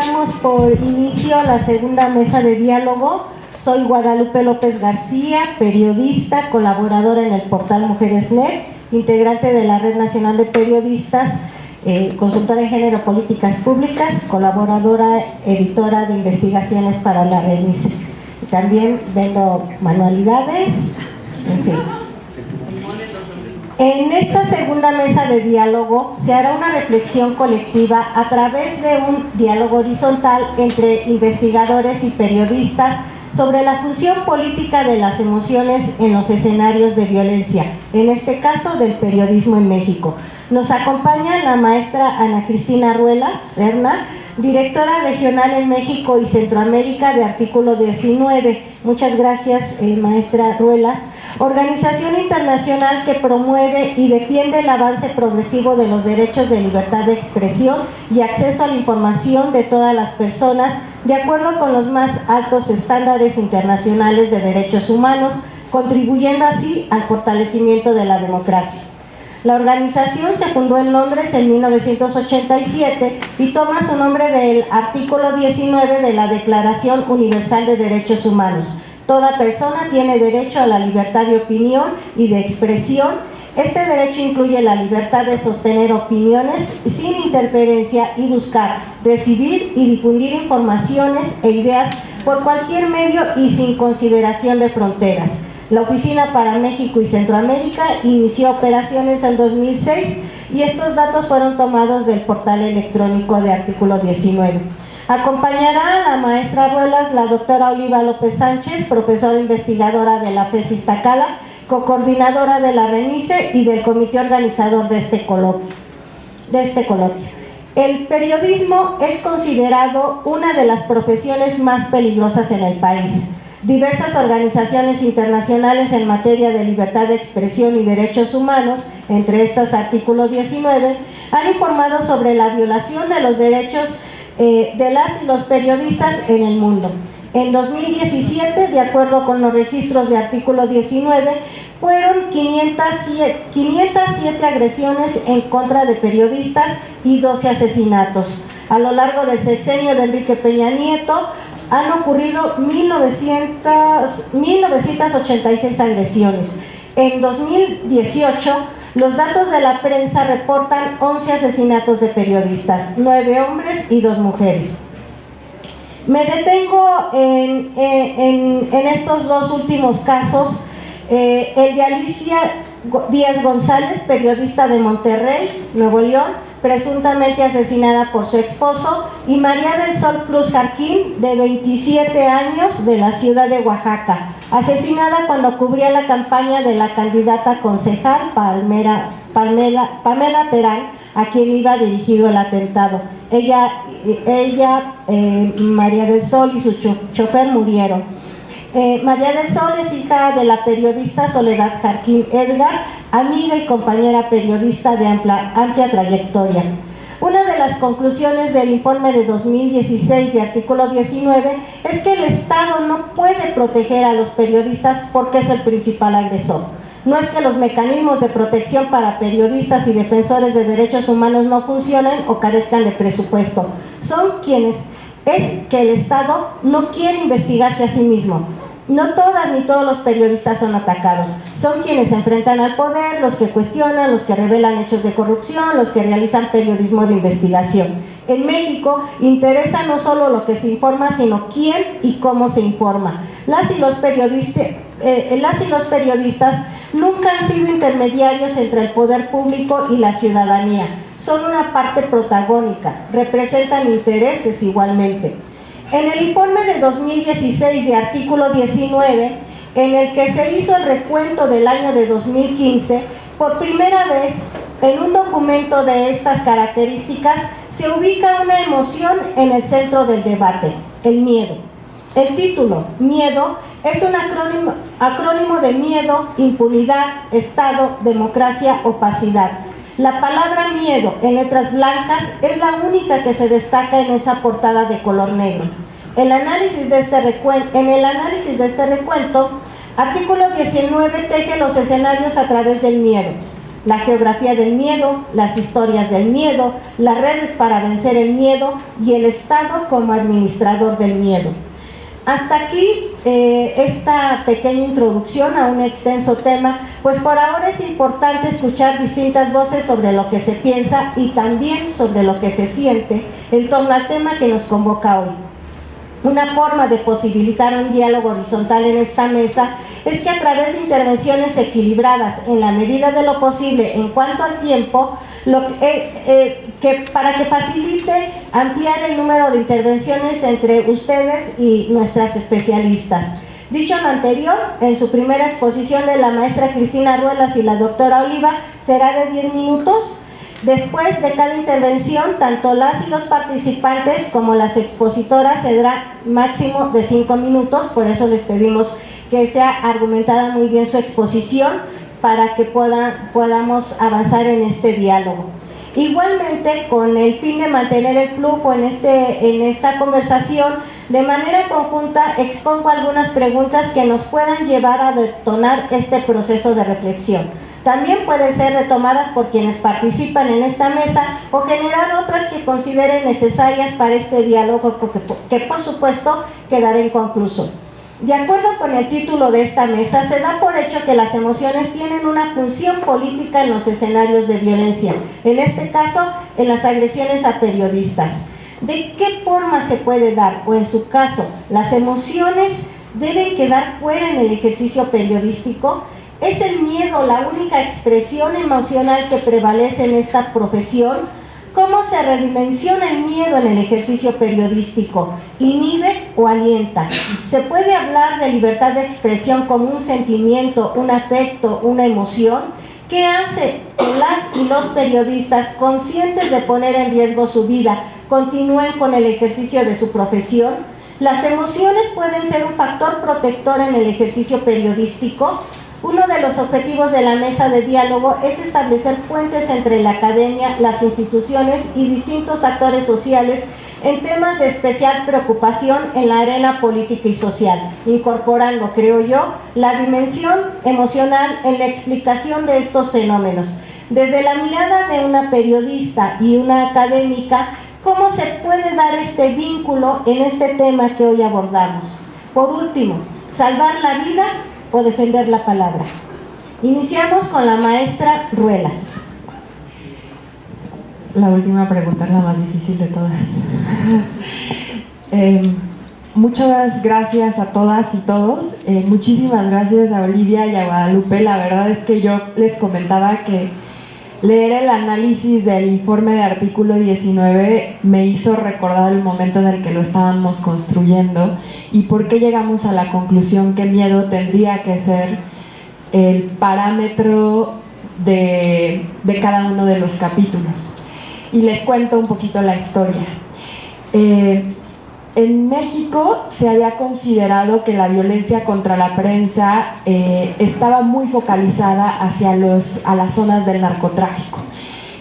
Damos por inicio la segunda mesa de diálogo. Soy Guadalupe López García, periodista, colaboradora en el portal Mujeres.net, integrante de la Red Nacional de Periodistas, consultora en género, políticas públicas, colaboradora, editora de investigaciones para la RENICE. También vendo manualidades, en fin. En esta segunda mesa de diálogo se hará una reflexión colectiva a través de un diálogo horizontal entre investigadores y periodistas sobre la función política de las emociones en los escenarios de violencia, en este caso del periodismo en México. Nos acompaña la maestra Ana Cristina Ruelas, Erna, directora regional en México y Centroamérica de Artículo 19. Muchas gracias, maestra Ruelas. Organización internacional que promueve y defiende el avance progresivo de los derechos de libertad de expresión y acceso a la información de todas las personas, de acuerdo con los más altos estándares internacionales de derechos humanos, contribuyendo así al fortalecimiento de la democracia. La organización se fundó en Londres en 1987 y toma su nombre del artículo 19 de la Declaración Universal de Derechos Humanos. Toda persona tiene derecho a la libertad de opinión y de expresión. Este derecho incluye la libertad de sostener opiniones sin interferencia y buscar, recibir y difundir informaciones e ideas por cualquier medio y sin consideración de fronteras. La Oficina para México y Centroamérica inició operaciones en 2006 y estos datos fueron tomados del portal electrónico de Artículo 19. Acompañará a la maestra Ruelas la doctora Oliva López Sánchez, profesora investigadora de la FES Iztacala, cocoordinadora de la RENICE y del comité organizador de este coloquio. El periodismo es considerado una de las profesiones más peligrosas en el país. Diversas organizaciones internacionales en materia de libertad de expresión y derechos humanos, entre estas Artículo 19, han informado sobre la violación de los derechos de las y los periodistas en el mundo. En 2017, de acuerdo con los registros de Artículo 19, fueron 507 agresiones en contra de periodistas y 12 asesinatos. A lo largo del sexenio de Enrique Peña Nieto han ocurrido 1986 agresiones. En 2018, los datos de la prensa reportan 11 asesinatos de periodistas, 9 hombres y 2 mujeres. Me detengo en estos dos últimos casos, el de Alicia Díaz González, periodista de Monterrey, Nuevo León, presuntamente asesinada por su esposo, y María del Sol Cruz Jarquín, de 27 años, de la ciudad de Oaxaca, asesinada cuando cubría la campaña de la candidata concejal Pamela Terán, a quien iba dirigido el atentado. María del Sol y su chofer murieron. María del Sol es hija de la periodista Soledad Jarquín Edgar, amiga y compañera periodista de amplia trayectoria. Una de las conclusiones del informe de 2016 de Artículo 19 es que el Estado no puede proteger a los periodistas porque es el principal agresor. No es que los mecanismos de protección para periodistas y defensores de derechos humanos no funcionen o carezcan de presupuesto. Es que el Estado no quiere investigarse a sí mismo. No todas ni todos los periodistas son atacados. Son quienes se enfrentan al poder, los que cuestionan, los que revelan hechos de corrupción, los que realizan periodismo de investigación. En México interesa no solo lo que se informa, sino quién y cómo se informa. Las y los periodistas nunca han sido intermediarios entre el poder público y la ciudadanía. Son una parte protagónica, representan intereses igualmente. En el informe de 2016 de Artículo 19, en el que se hizo el recuento del año de 2015, por primera vez en un documento de estas características se ubica una emoción en el centro del debate: el miedo. El título, miedo, es un acrónimo de miedo, impunidad, Estado, democracia, opacidad. La palabra miedo en letras blancas es la única que se destaca en esa portada de color negro. En el análisis de este recuento, Artículo 19 teje los escenarios a través del miedo. la geografía del miedo, las historias del miedo, las redes para vencer el miedo y el Estado como administrador del miedo. Hasta aquí esta pequeña introducción a un extenso tema, pues por ahora es importante escuchar distintas voces sobre lo que se piensa y también sobre lo que se siente en torno al tema que nos convoca hoy. Una forma de posibilitar un diálogo horizontal en esta mesa es que a través de intervenciones equilibradas en la medida de lo posible en cuanto al tiempo, para que facilite ampliar el número de intervenciones entre ustedes y nuestras especialistas. Dicho lo anterior, en su primera exposición de la maestra Cristina Ruelas y la doctora Oliva será de 10 minutos. Después de cada intervención, tanto las y los participantes como las expositoras se dará máximo de 5 minutos, por eso les pedimos que sea argumentada muy bien su exposición para que podamos avanzar en este diálogo. Igualmente, con el fin de mantener el flujo en esta conversación, de manera conjunta expongo algunas preguntas que nos puedan llevar a detonar este proceso de reflexión. También pueden ser retomadas por quienes participan en esta mesa o generar otras que consideren necesarias para este diálogo que por supuesto quedará inconcluso. De acuerdo con el título de esta mesa, se da por hecho que las emociones tienen una función política en los escenarios de violencia, en este caso en las agresiones a periodistas. ¿De qué forma se puede dar? O en su caso, ¿las emociones deben quedar fuera en el ejercicio periodístico? ¿Es el miedo la única expresión emocional que prevalece en esta profesión? ¿Cómo se redimensiona el miedo en el ejercicio periodístico? ¿Inhibe o alienta? ¿Se puede hablar de libertad de expresión como un sentimiento, un afecto, una emoción? ¿Qué hace que las y los periodistas, conscientes de poner en riesgo su vida, continúen con el ejercicio de su profesión? ¿Las emociones pueden ser un factor protector en el ejercicio periodístico? Uno de los objetivos de la mesa de diálogo es establecer puentes entre la academia, las instituciones y distintos actores sociales en temas de especial preocupación en la arena política y social, incorporando, creo yo, la dimensión emocional en la explicación de estos fenómenos. Desde la mirada de una periodista y una académica, ¿cómo se puede dar este vínculo en este tema que hoy abordamos? Por último, salvar la vida o defender la palabra. Iniciamos con la maestra Ruelas. La última pregunta es la más difícil de todas. Muchas gracias a todas y todos. Muchísimas gracias a Olivia y a Guadalupe. La verdad es que yo les comentaba que leer el análisis del informe de artículo 19 me hizo recordar el momento en el que lo estábamos construyendo y por qué llegamos a la conclusión que miedo tendría que ser el parámetro de cada uno de los capítulos. Y les cuento un poquito la historia. En México se había considerado que la violencia contra la prensa estaba muy focalizada hacia a las zonas del narcotráfico,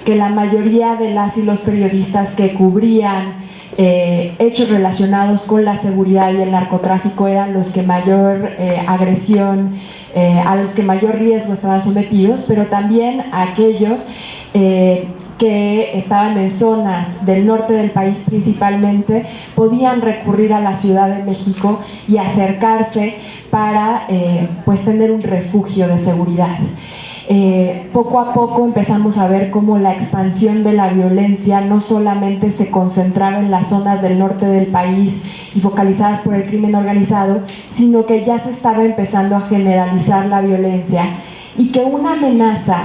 que la mayoría de las y los periodistas que cubrían hechos relacionados con la seguridad y el narcotráfico eran los que mayor agresión, a los que mayor riesgo estaban sometidos, pero también a aquellos que estaban en zonas del norte del país principalmente, podían recurrir a la Ciudad de México y acercarse para pues tener un refugio de seguridad. Poco a poco empezamos a ver cómo la expansión de la violencia no solamente se concentraba en las zonas del norte del país y focalizadas por el crimen organizado, sino que ya se estaba empezando a generalizar la violencia y que una amenaza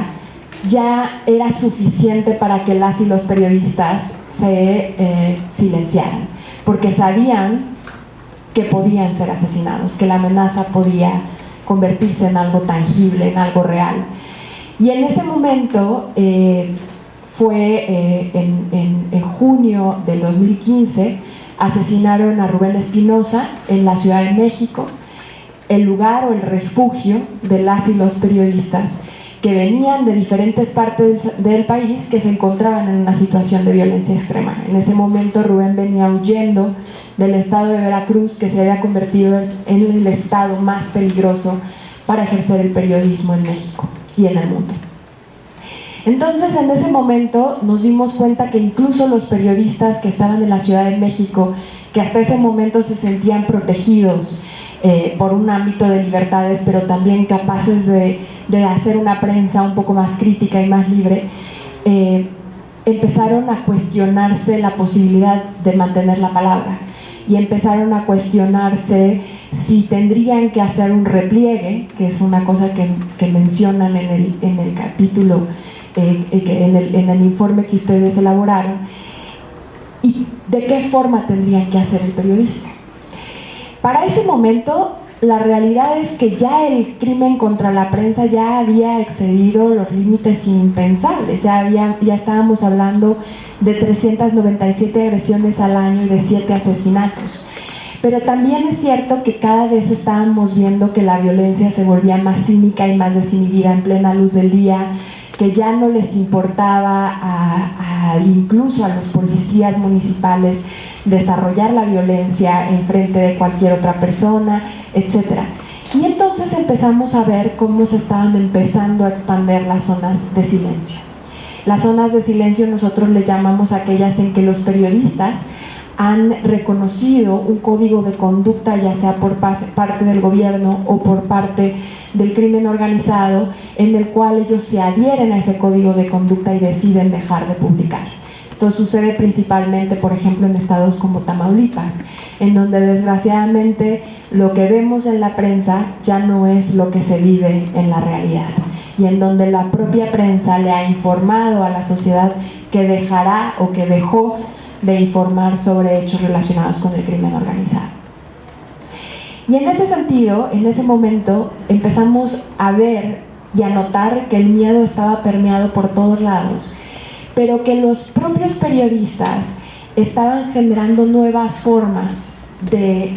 ya era suficiente para que las y los periodistas se silenciaran, porque sabían que podían ser asesinados, que la amenaza podía convertirse en algo tangible, en algo real. Y en ese momento fue en junio del 2015, asesinaron a Rubén Espinosa en la Ciudad de México, el lugar o el refugio de las y los periodistas que venían de diferentes partes del país que se encontraban en una situación de violencia extrema. En ese momento Rubén venía huyendo del estado de Veracruz, que se había convertido en el estado más peligroso para ejercer el periodismo en México y en el mundo. Entonces, en ese momento nos dimos cuenta que incluso los periodistas que estaban en la Ciudad de México, que hasta ese momento se sentían protegidos por un ámbito de libertades, pero también capaces de hacer una prensa un poco más crítica y más libre, empezaron a cuestionarse la posibilidad de mantener la palabra y empezaron a cuestionarse si tendrían que hacer un repliegue, que es una cosa que mencionan en el capítulo, en el informe que ustedes elaboraron, y de qué forma tendrían que hacer el periodista. Para ese momento, la realidad es que ya el crimen contra la prensa ya había excedido los límites impensables, ya estábamos hablando de 397 agresiones al año y de 7 asesinatos. Pero también es cierto que cada vez estábamos viendo que la violencia se volvía más cínica y más desinhibida en plena luz del día, que ya no les importaba incluso a los policías municipales desarrollar la violencia en frente de cualquier otra persona, etc. Y entonces empezamos a ver cómo se estaban empezando a expandir las zonas de silencio. Las zonas de silencio nosotros les llamamos aquellas en que los periodistas han reconocido un código de conducta, ya sea por parte del gobierno o por parte del crimen organizado, en el cual ellos se adhieren a ese código de conducta y deciden dejar de publicar. Esto sucede principalmente, por ejemplo, en estados como Tamaulipas, en donde desgraciadamente lo que vemos en la prensa ya no es lo que se vive en la realidad, y en donde la propia prensa le ha informado a la sociedad que dejará o que dejó de informar sobre hechos relacionados con el crimen organizado. Y en ese sentido, en ese momento, empezamos a ver y a notar que el miedo estaba permeado por todos lados, pero que los propios periodistas estaban generando nuevas formas de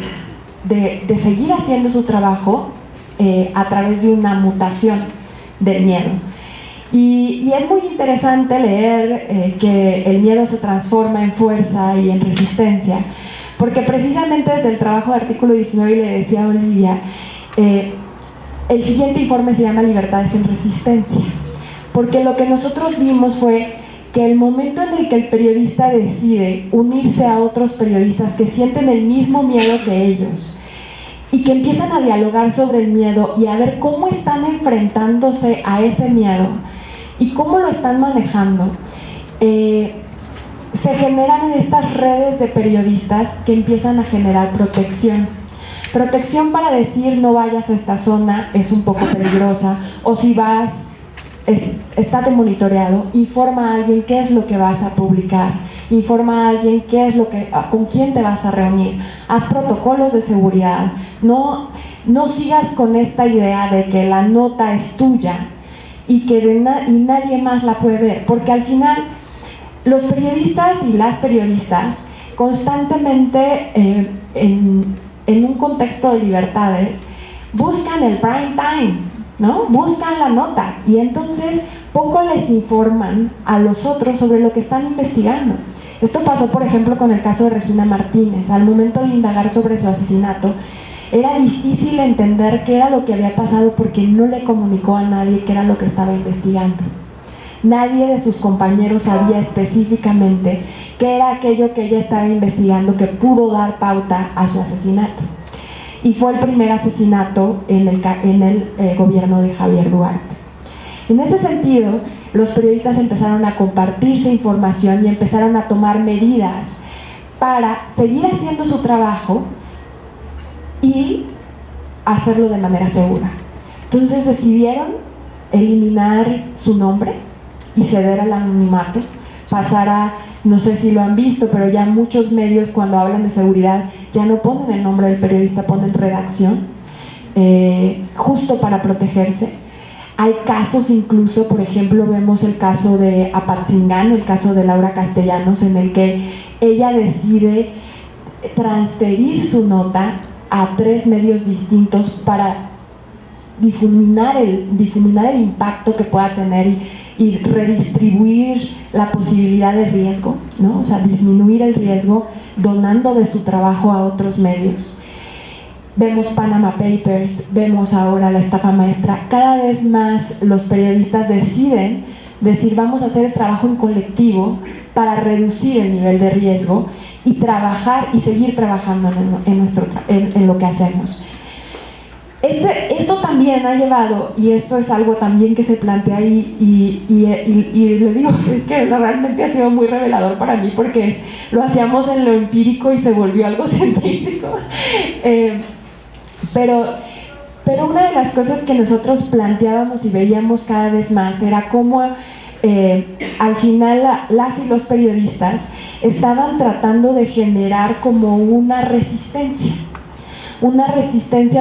seguir haciendo su trabajo a través de una mutación del miedo. Y es muy interesante leer que el miedo se transforma en fuerza y en resistencia, porque precisamente desde el trabajo de artículo 19, y le decía a Olivia, el siguiente informe se llama Libertades en Resistencia, porque lo que nosotros vimos fue que el momento en el que el periodista decide unirse a otros periodistas que sienten el mismo miedo que ellos y que empiezan a dialogar sobre el miedo y a ver cómo están enfrentándose a ese miedo y cómo lo están manejando, se generan estas redes de periodistas que empiezan a generar protección. Protección para decir no vayas a esta zona, es un poco peligrosa, o si vas, estate monitoreado, informa a alguien qué es lo que vas a publicar, informa a alguien con quién te vas a reunir, haz protocolos de seguridad, no sigas con esta idea de que la nota es tuya y que nadie más la puede ver, porque al final los periodistas y las periodistas constantemente en un contexto de libertades buscan el prime time, ¿no? Buscan la nota, y entonces poco les informan a los otros sobre lo que están investigando. Esto pasó, por ejemplo, con el caso de Regina Martínez. Al momento de indagar sobre su asesinato, era difícil entender qué era lo que había pasado porque no le comunicó a nadie qué era lo que estaba investigando. Nadie de sus compañeros sabía específicamente qué era aquello que ella estaba investigando que pudo dar pauta a su asesinato. Y fue el primer asesinato en el gobierno de Javier Duarte. En ese sentido, los periodistas empezaron a compartirse información y empezaron a tomar medidas para seguir haciendo su trabajo y hacerlo de manera segura. Entonces decidieron eliminar su nombre y ceder al anonimato, pasar a, no sé si lo han visto, pero ya muchos medios cuando hablan de seguridad ya no ponen el nombre del periodista, ponen redacción, justo para protegerse. Hay casos incluso, por ejemplo, vemos el caso de Apatzingán, el caso de Laura Castellanos, en el que ella decide transferir su nota a 3 medios distintos para difuminar el impacto que pueda tener y redistribuir la posibilidad de riesgo, ¿no? O sea, disminuir el riesgo donando de su trabajo a otros medios. Vemos Panama Papers, vemos ahora la estafa maestra. Cada vez más los periodistas deciden decir vamos a hacer el trabajo en colectivo para reducir el nivel de riesgo y trabajar y seguir trabajando en lo que hacemos. Esto también ha llevado, y esto es algo también que se plantea ahí, y le digo, es que realmente ha sido muy revelador para mí, porque lo hacíamos en lo empírico y se volvió algo científico. Pero una de las cosas que nosotros planteábamos y veíamos cada vez más era cómo al final las y los periodistas estaban tratando de generar como una resistencia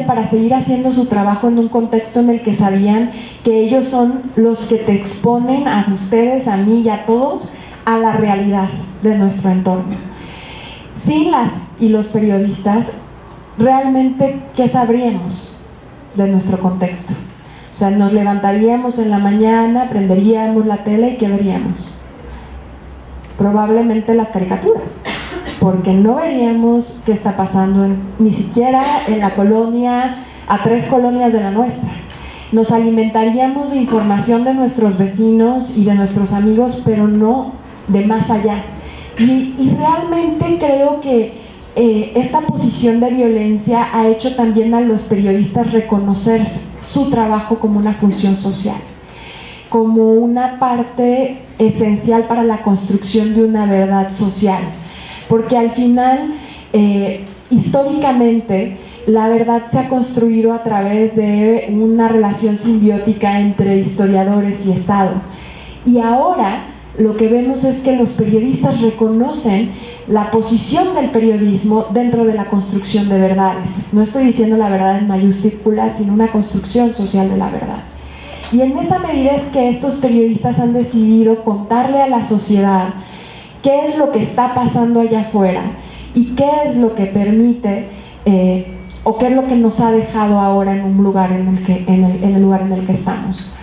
para seguir haciendo su trabajo en un contexto en el que sabían que ellos son los que te exponen a ustedes, a mí y a todos a la realidad de nuestro entorno. Sin las y los periodistas, realmente, ¿qué sabríamos de nuestro contexto? O sea, nos levantaríamos en la mañana, prenderíamos la tele y ¿qué veríamos? Probablemente las caricaturas, porque no veríamos qué está pasando ni siquiera en la colonia, a 3 colonias de la nuestra. Nos alimentaríamos de información de nuestros vecinos y de nuestros amigos, pero no de más allá. Y realmente creo que esta posición de violencia ha hecho también a los periodistas reconocer su trabajo como una función social, como una parte esencial para la construcción de una verdad social, porque al final, históricamente, la verdad se ha construido a través de una relación simbiótica entre historiadores y Estado, y ahora lo que vemos es que los periodistas reconocen la posición del periodismo dentro de la construcción de verdades. No estoy diciendo la verdad en mayúsculas, sino una construcción social de la verdad. Y en esa medida es que estos periodistas han decidido contarle a la sociedad qué es lo que está pasando allá afuera y qué es lo que permite o qué es lo que nos ha dejado ahora en un lugar en el lugar en el que estamos.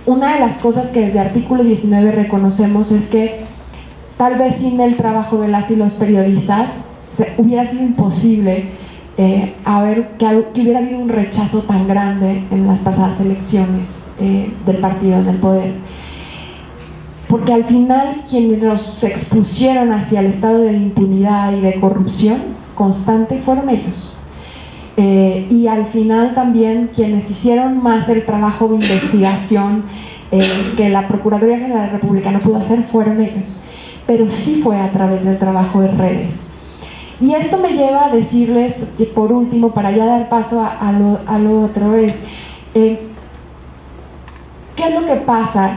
Una de las cosas que desde artículo 19 reconocemos es que tal vez sin el trabajo de las y los periodistas hubiera sido imposible que hubiera habido un rechazo tan grande en las pasadas elecciones del partido en el poder. Porque al final quienes nos expusieron hacia el estado de impunidad y de corrupción constante fueron ellos. Y al final también quienes hicieron más el trabajo de investigación que la Procuraduría General de la República no pudo hacer fueron ellos, pero sí fue a través del trabajo de redes. Y esto me lleva a decirles, que por último, para ya dar paso a lo otro, es ¿qué es lo que pasa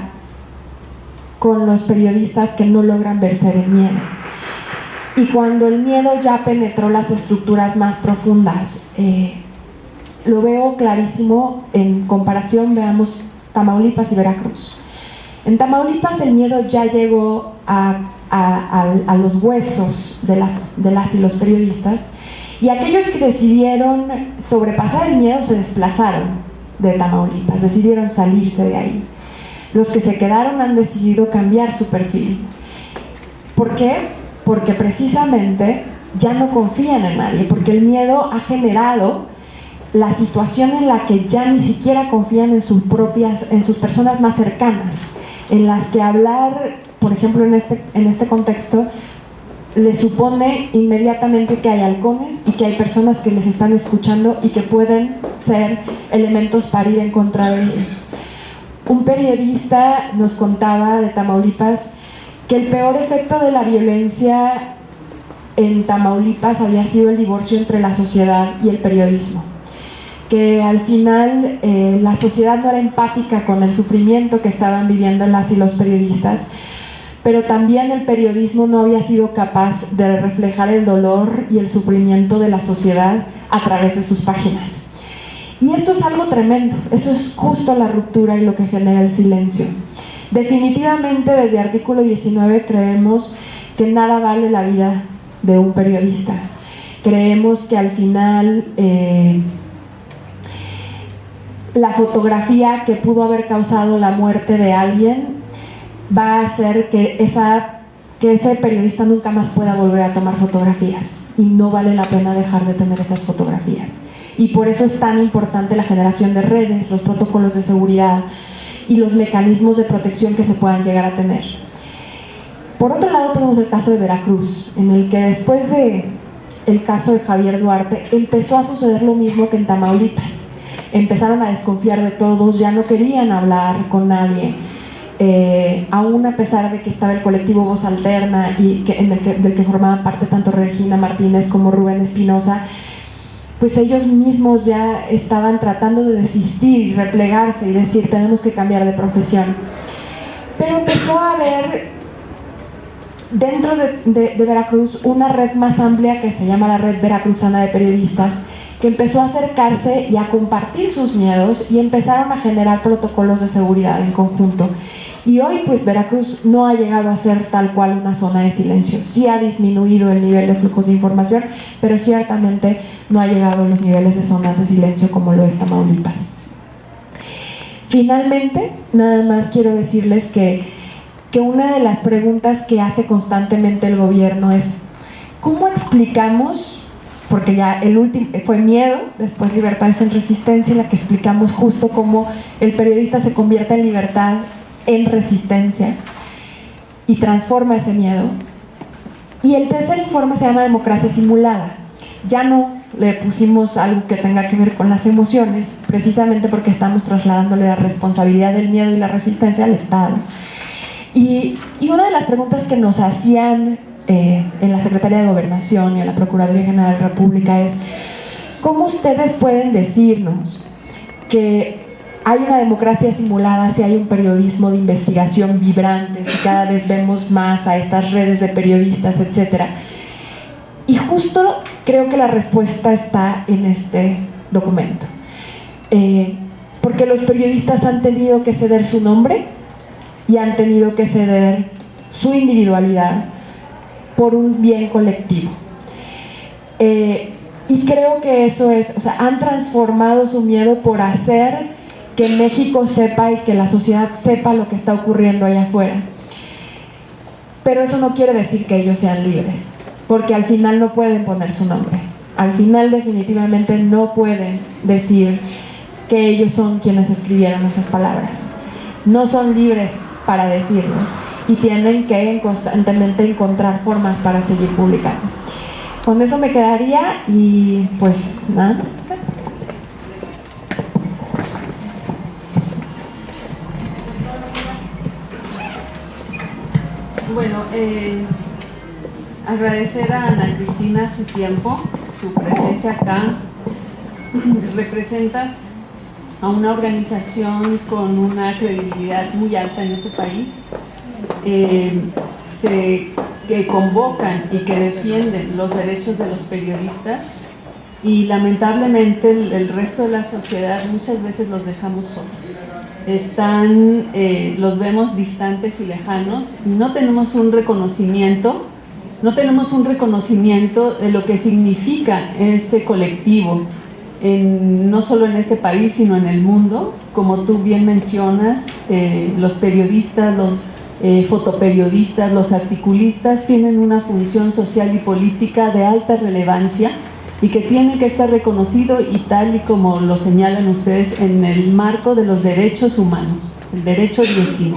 con los periodistas que no logran vencer el miedo? Y cuando el miedo ya penetró las estructuras más profundas, lo veo clarísimo en comparación, veamos Tamaulipas y Veracruz. En Tamaulipas el miedo ya llegó a los huesos de las y los periodistas, y aquellos que decidieron sobrepasar el miedo se desplazaron de Tamaulipas, decidieron salirse de ahí. Los que se quedaron han decidido cambiar su perfil. ¿Por qué? Porque precisamente ya no confían en nadie, porque el miedo ha generado la situación en la que ya ni siquiera confían en sus personas más cercanas, en las que hablar, por ejemplo, en este contexto, les supone inmediatamente que hay halcones y que hay personas que les están escuchando y que pueden ser elementos para ir en contra de ellos. Un periodista nos contaba de Tamaulipas que el peor efecto de la violencia en Tamaulipas había sido el divorcio entre la sociedad y el periodismo, que al final la sociedad no era empática con el sufrimiento que estaban viviendo las y los periodistas, pero también el periodismo no había sido capaz de reflejar el dolor y el sufrimiento de la sociedad a través de sus páginas. Y esto es algo tremendo, eso es justo la ruptura y lo que genera el silencio. Definitivamente desde artículo 19 creemos que nada vale la vida de un periodista. Creemos que al final la fotografía que pudo haber causado la muerte de alguien va a hacer que ese periodista nunca más pueda volver a tomar fotografías, y no vale la pena dejar de tener esas fotografías. Y por eso es tan importante la generación de redes, los protocolos de seguridad, y los mecanismos de protección que se puedan llegar a tener. Por otro lado, tenemos el caso de Veracruz, en el que después del caso de Javier Duarte empezó a suceder lo mismo que en Tamaulipas. Empezaron a desconfiar de todos, ya no querían hablar con nadie, aún a pesar de que estaba el colectivo Voz Alterna y del que formaban parte tanto Regina Martínez como Rubén Espinosa, pues ellos mismos ya estaban tratando de desistir y replegarse y decir tenemos que cambiar de profesión. Pero empezó a haber dentro de Veracruz una red más amplia que se llama la Red Veracruzana de Periodistas, que empezó a acercarse y a compartir sus miedos y empezaron a generar protocolos de seguridad en conjunto. Y hoy pues Veracruz no ha llegado a ser tal cual una zona de silencio. Sí ha disminuido el nivel de flujos de información, pero ciertamente no ha llegado a los niveles de zonas de silencio como lo es Tamaulipas. Finalmente, nada más quiero decirles que una de las preguntas que hace constantemente el gobierno es ¿cómo explicamos? Porque ya el último fue miedo, después libertades en resistencia, en la que explicamos justo cómo el periodista se convierte en libertad en resistencia y transforma ese miedo. Y el tercer informe se llama democracia simulada. Ya no le pusimos algo que tenga que ver con las emociones, precisamente porque estamos trasladándole la responsabilidad del miedo y la resistencia al Estado. Y una de las preguntas que nos hacían en la Secretaría de Gobernación y en la Procuraduría General de la República es ¿cómo ustedes pueden decirnos que hay una democracia simulada si hay un periodismo de investigación vibrante, si cada vez vemos más a estas redes de periodistas, etcétera? Y justo creo que la respuesta está en este documento, porque los periodistas han tenido que ceder su nombre y han tenido que ceder su individualidad por un bien colectivo. Y creo que eso es, o sea, han transformado su miedo por hacer que México sepa y que la sociedad sepa lo que está ocurriendo allá afuera. Pero eso no quiere decir que ellos sean libres, porque al final no pueden poner su nombre. Al final definitivamente no pueden decir que ellos son quienes escribieron esas palabras. No son libres para decirlo y tienen que constantemente encontrar formas para seguir publicando. Con eso me quedaría y pues nada más. Bueno, agradecer a Ana Cristina su tiempo, su presencia acá. Representas a una organización con una credibilidad muy alta en ese país, que convocan y que defienden los derechos de los periodistas, y lamentablemente el resto de la sociedad muchas veces los dejamos solos. Los vemos distantes y lejanos, y no tenemos un reconocimiento de lo que significa este colectivo, no solo en este país, sino en el mundo. Como tú bien mencionas, los periodistas, los fotoperiodistas, los articulistas tienen una función social y política de alta relevancia y que tiene que estar reconocido, y tal y como lo señalan ustedes, en el marco de los derechos humanos, el derecho 19,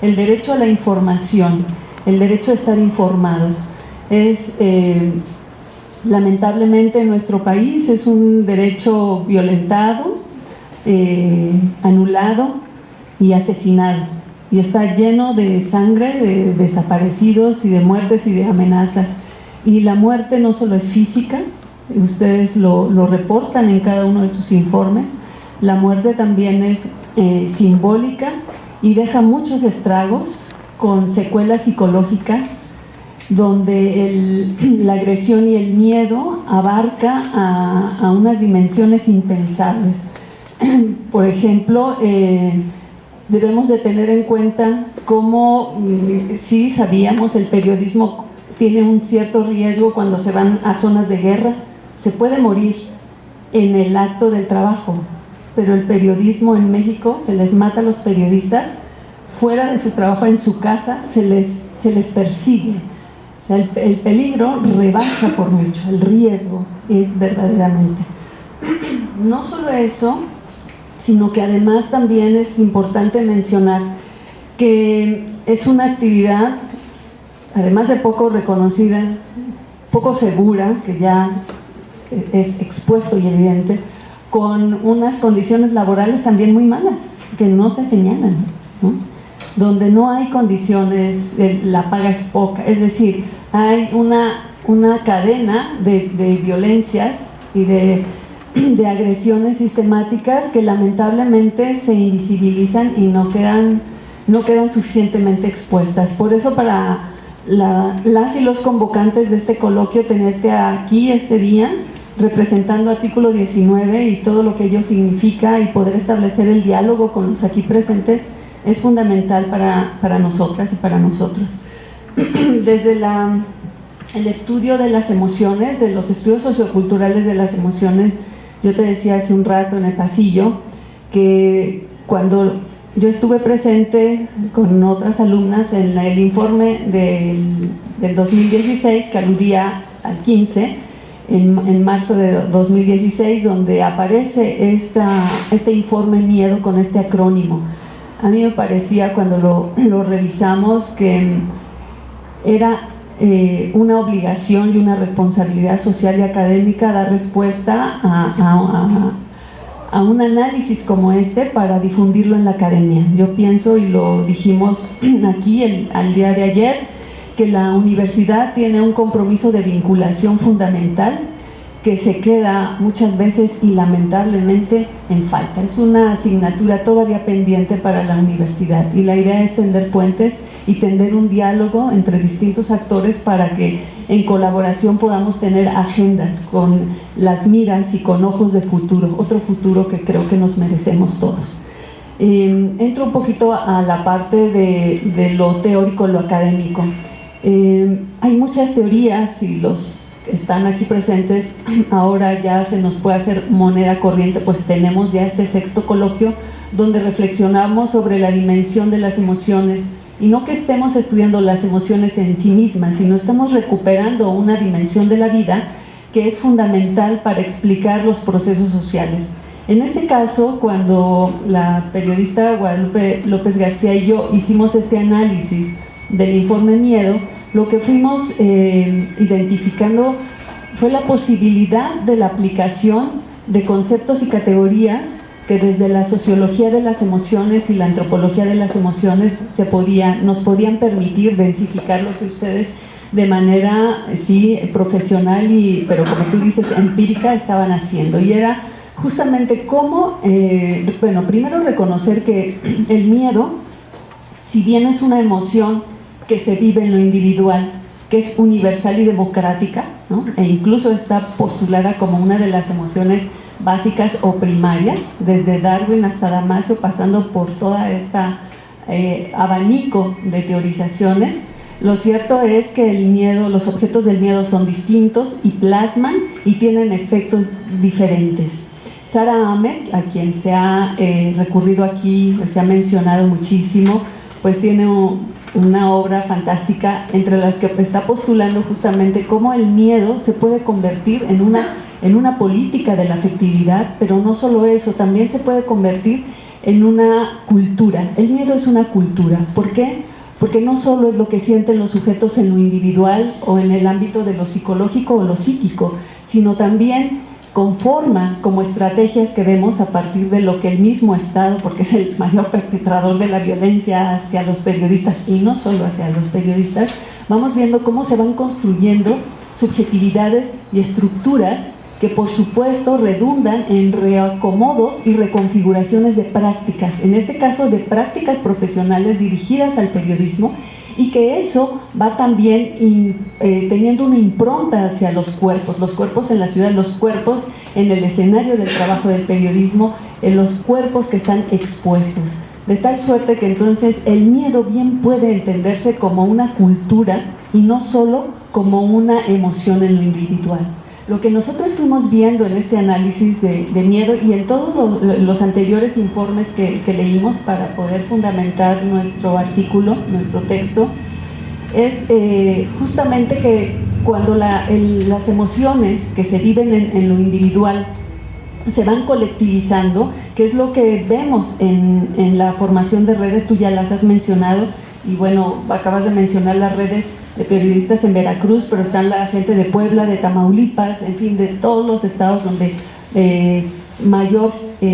el derecho a la información, el derecho a estar informados. Lamentablemente en nuestro país es un derecho violentado, anulado y asesinado, y está lleno de sangre, de desaparecidos y de muertes y de amenazas. Y la muerte no solo es física, ustedes lo reportan en cada uno de sus informes, la muerte también es simbólica y deja muchos estragos con secuelas psicológicas, donde la agresión y el miedo abarca a unas dimensiones impensables. Por ejemplo, debemos de tener en cuenta cómo, sí sabíamos, el periodismo tiene un cierto riesgo cuando se van a zonas de guerra, se puede morir en el acto del trabajo, pero el periodismo en México, se les mata a los periodistas fuera de su trabajo, en su casa, se les persigue. O sea, el peligro rebasa por mucho, el riesgo es verdaderamente. No solo eso, sino que además también es importante mencionar que es una actividad, además de poco reconocida, poco segura, que ya es expuesto y evidente, con unas condiciones laborales también muy malas, que no se señalan, ¿no? Donde no hay condiciones, la paga es poca, es decir, hay una cadena de violencias y de agresiones sistemáticas que lamentablemente se invisibilizan y no quedan suficientemente expuestas. Por eso para las y los convocantes de este coloquio, tenerte aquí este día representando artículo 19 y todo lo que ello significa y poder establecer el diálogo con los aquí presentes es fundamental para nosotras y para nosotros. Desde el estudio de las emociones, de los estudios socioculturales de las emociones, yo te decía hace un rato en el pasillo que cuando yo estuve presente con otras alumnas en el informe del 2016, que aludía al 15, en marzo de 2016, donde aparece este informe miedo con este acrónimo. A mí me parecía, cuando lo revisamos, que era una obligación y una responsabilidad social y académica dar respuesta a un análisis como este para difundirlo en la academia. Yo pienso, y lo dijimos aquí al día de ayer, que la universidad tiene un compromiso de vinculación fundamental que se queda muchas veces y lamentablemente en falta. Es una asignatura todavía pendiente para la universidad y la idea es tender puentes y tender un diálogo entre distintos actores para que en colaboración podamos tener agendas con las miras y con ojos de futuro, otro futuro que creo que nos merecemos todos. Entro un poquito a la parte de lo teórico, lo académico. Hay muchas teorías y los que están aquí presentes ahora ya se nos puede hacer moneda corriente, pues tenemos ya este sexto coloquio donde reflexionamos sobre la dimensión de las emociones, y no que estemos estudiando las emociones en sí mismas, sino estamos recuperando una dimensión de la vida que es fundamental para explicar los procesos sociales. En este caso, cuando la periodista Guadalupe López García y yo hicimos este análisis del informe Miedo, lo que fuimos identificando fue la posibilidad de la aplicación de conceptos y categorías que desde la sociología de las emociones y la antropología de las emociones nos podían permitir densificar lo que ustedes de manera sí profesional pero como tú dices empírica estaban haciendo, y era justamente cómo, primero reconocer que el miedo, si bien es una emoción que se vive en lo individual, que es universal y democrática, ¿no? E incluso está postulada como una de las emociones básicas o primarias, desde Darwin hasta Damasio, pasando por toda esta abanico de teorizaciones. Lo cierto es que el miedo, los objetos del miedo son distintos y plasman y tienen efectos diferentes. Sara Ahmed, a quien se ha recurrido aquí, se ha mencionado muchísimo, pues tiene una obra fantástica entre las que está postulando justamente cómo el miedo se puede convertir en una política de la afectividad, pero no solo eso, también se puede convertir en una cultura. El miedo es una cultura. ¿Por qué? Porque no solo es lo que sienten los sujetos en lo individual o en el ámbito de lo psicológico o lo psíquico, sino también conforma como estrategias que vemos a partir de lo que el mismo Estado, porque es el mayor perpetrador de la violencia hacia los periodistas y no solo hacia los periodistas, vamos viendo cómo se van construyendo subjetividades y estructuras que por supuesto redundan en reacomodos y reconfiguraciones de prácticas, en este caso de prácticas profesionales dirigidas al periodismo, y que eso va también teniendo una impronta hacia los cuerpos en la ciudad, los cuerpos en el escenario del trabajo del periodismo, en los cuerpos que están expuestos, de tal suerte que entonces el miedo bien puede entenderse como una cultura y no solo como una emoción en lo individual. Lo que nosotros fuimos viendo en este análisis de miedo y en todos los anteriores informes que leímos para poder fundamentar nuestro artículo, nuestro texto, es justamente que cuando las emociones que se viven en lo individual se van colectivizando, que es lo que vemos en la formación de redes. Tú ya las has mencionado, y bueno, acabas de mencionar las redes de periodistas en Veracruz, pero están la gente de Puebla, de Tamaulipas, en fin, de todos los estados donde mayor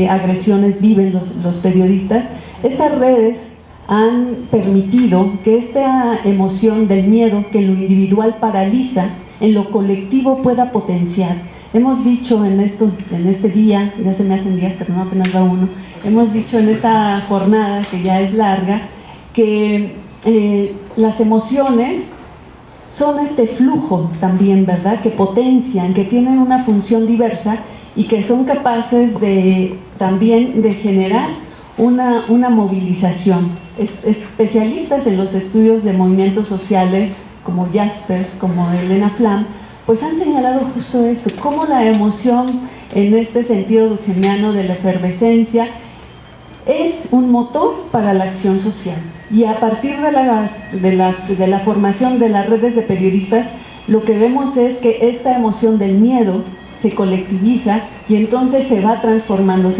agresiones viven los periodistas. Estas redes han permitido que esta emoción del miedo, que en lo individual paraliza, en lo colectivo pueda potenciar. Hemos dicho en este día, ya se me hacen días, pero no, apenas va uno, hemos dicho en esta jornada, que ya es larga, que las emociones son este flujo también, ¿verdad?, que potencian, que tienen una función diversa y que son capaces también de generar una movilización. Especialistas en los estudios de movimientos sociales como Jaspers, como Elena Flam, pues han señalado justo eso, cómo la emoción, en este sentido duhemiano de la efervescencia, es un motor para la acción social. Y a partir de la formación de las redes de periodistas, lo que vemos es que esta emoción del miedo se colectiviza y entonces se va transformando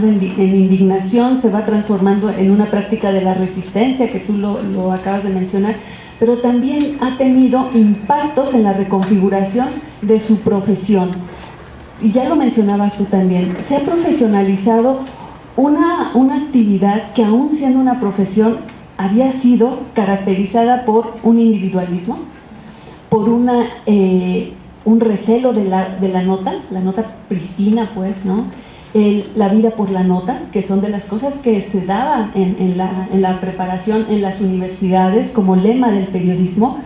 en indignación, se va transformando en una práctica de la resistencia, que tú lo acabas de mencionar, pero también ha tenido impactos en la reconfiguración de su profesión. Y ya lo mencionabas tú también, se ha profesionalizado una actividad que, aún siendo una profesión, había sido caracterizada por un individualismo, por un recelo de la nota pristina, pues, ¿no? La vida por la nota, que son de las cosas que se daban en la preparación en las universidades como lema del periodismo,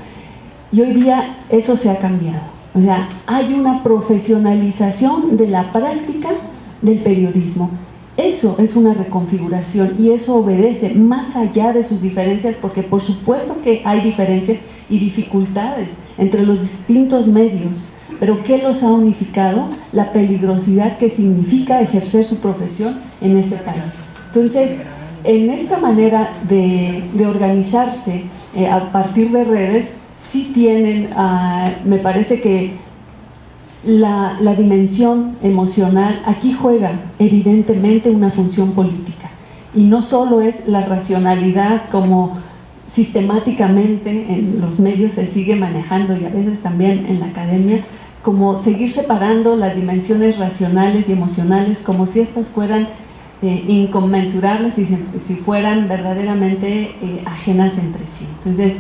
y hoy día eso se ha cambiado. O sea, hay una profesionalización de la práctica del periodismo. Eso es una reconfiguración y eso obedece más allá de sus diferencias, porque por supuesto que hay diferencias y dificultades entre los distintos medios, pero ¿qué los ha unificado? La peligrosidad que significa ejercer su profesión en este país. Entonces, en esta manera de organizarse a partir de redes, sí tienen, me parece que la dimensión emocional aquí juega evidentemente una función política, y no solo es la racionalidad como sistemáticamente en los medios se sigue manejando, y a veces también en la academia, como seguir separando las dimensiones racionales y emocionales como si estas fueran inconmensurables y si fueran verdaderamente ajenas entre sí. Entonces,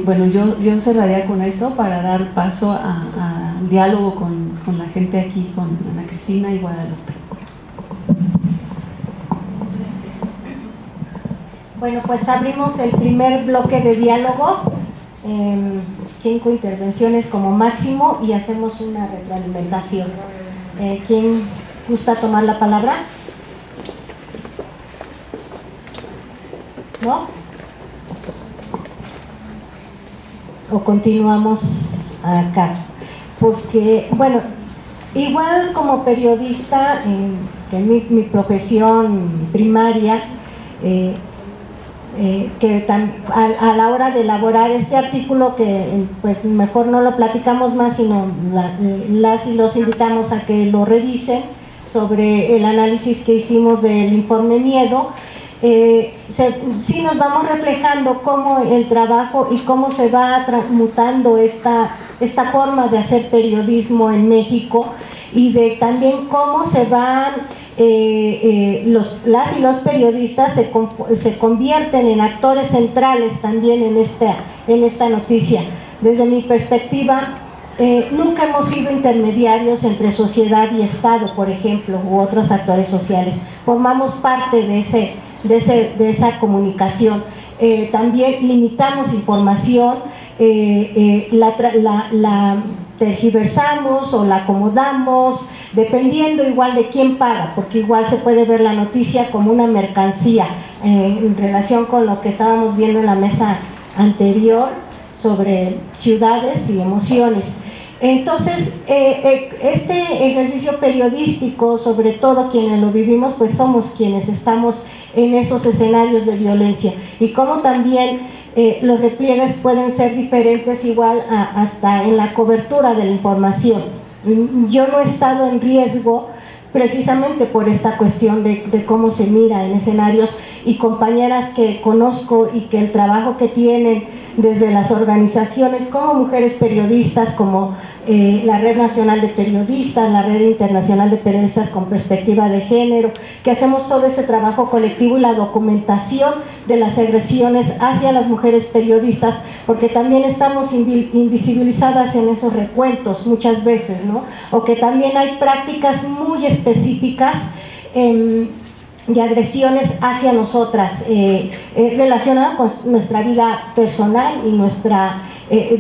bueno, yo cerraría con esto para dar paso al diálogo con la gente aquí, con Ana Cristina y Guadalupe. Bueno, pues abrimos el primer bloque de diálogo, 5 intervenciones como máximo, y hacemos una retroalimentación. ¿Quién gusta tomar la palabra? ¿No? ¿O continuamos acá? Porque, bueno, igual como periodista, que es mi profesión primaria, que a la hora de elaborar este artículo, que pues mejor no lo platicamos más, sino las y los invitamos a que lo revisen, sobre el análisis que hicimos del informe Miedo. Sí nos vamos reflejando cómo el trabajo y cómo se va transmutando esta forma de hacer periodismo en México, y de también cómo se van las y los periodistas se convierten en actores centrales también en esta noticia. Desde mi perspectiva, nunca hemos sido intermediarios entre sociedad y Estado, por ejemplo, u otros actores sociales. Formamos parte de esa comunicación. También limitamos información, la tergiversamos o la acomodamos, dependiendo igual de quién paga, porque igual se puede ver la noticia como una mercancía, en relación con lo que estábamos viendo en la mesa anterior sobre ciudades y emociones. Entonces, este ejercicio periodístico, sobre todo quienes lo vivimos, pues somos quienes estamos en esos escenarios de violencia, y como también los repliegues pueden ser diferentes igual hasta en la cobertura de la información. Yo no he estado en riesgo precisamente por esta cuestión de cómo se mira en escenarios, y compañeras que conozco y que el trabajo que tienen desde las organizaciones como Mujeres Periodistas, como la Red Nacional de Periodistas, la Red Internacional de Periodistas con Perspectiva de Género, que hacemos todo ese trabajo colectivo y la documentación de las agresiones hacia las mujeres periodistas, porque también estamos invisibilizadas en esos recuentos muchas veces, ¿no? O que también hay prácticas muy específicas de agresiones hacia nosotras, relacionadas con nuestra vida personal y nuestra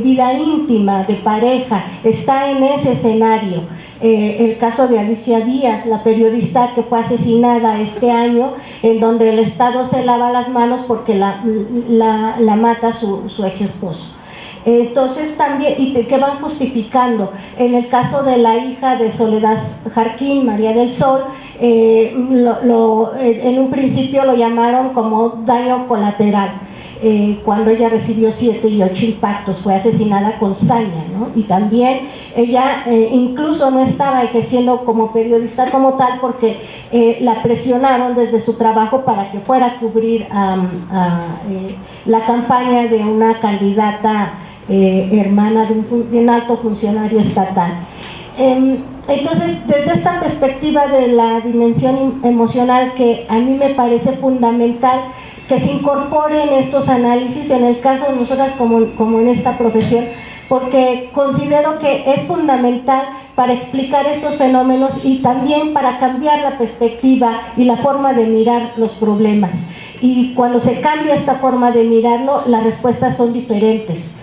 vida íntima de pareja. Está en ese escenario. El caso de Alicia Díaz, la periodista que fue asesinada este año, en donde el Estado se lava las manos porque la mata su ex esposo. Entonces también, y que van justificando. En el caso de la hija de Soledad Jarquín, María del Sol, en un principio lo llamaron como daño colateral, cuando ella recibió 7 y 8 impactos, fue asesinada con saña, ¿no? Y también ella incluso no estaba ejerciendo como periodista como tal, porque la presionaron desde su trabajo para que fuera a cubrir la campaña de una candidata hermana de un alto funcionario estatal. Entonces, desde esta perspectiva de la dimensión emocional, que a mí me parece fundamental que se incorporen estos análisis, en el caso de nosotras como en esta profesión, porque considero que es fundamental para explicar estos fenómenos y también para cambiar la perspectiva y la forma de mirar los problemas. Y cuando se cambia esta forma de mirarlo, las respuestas son diferentes.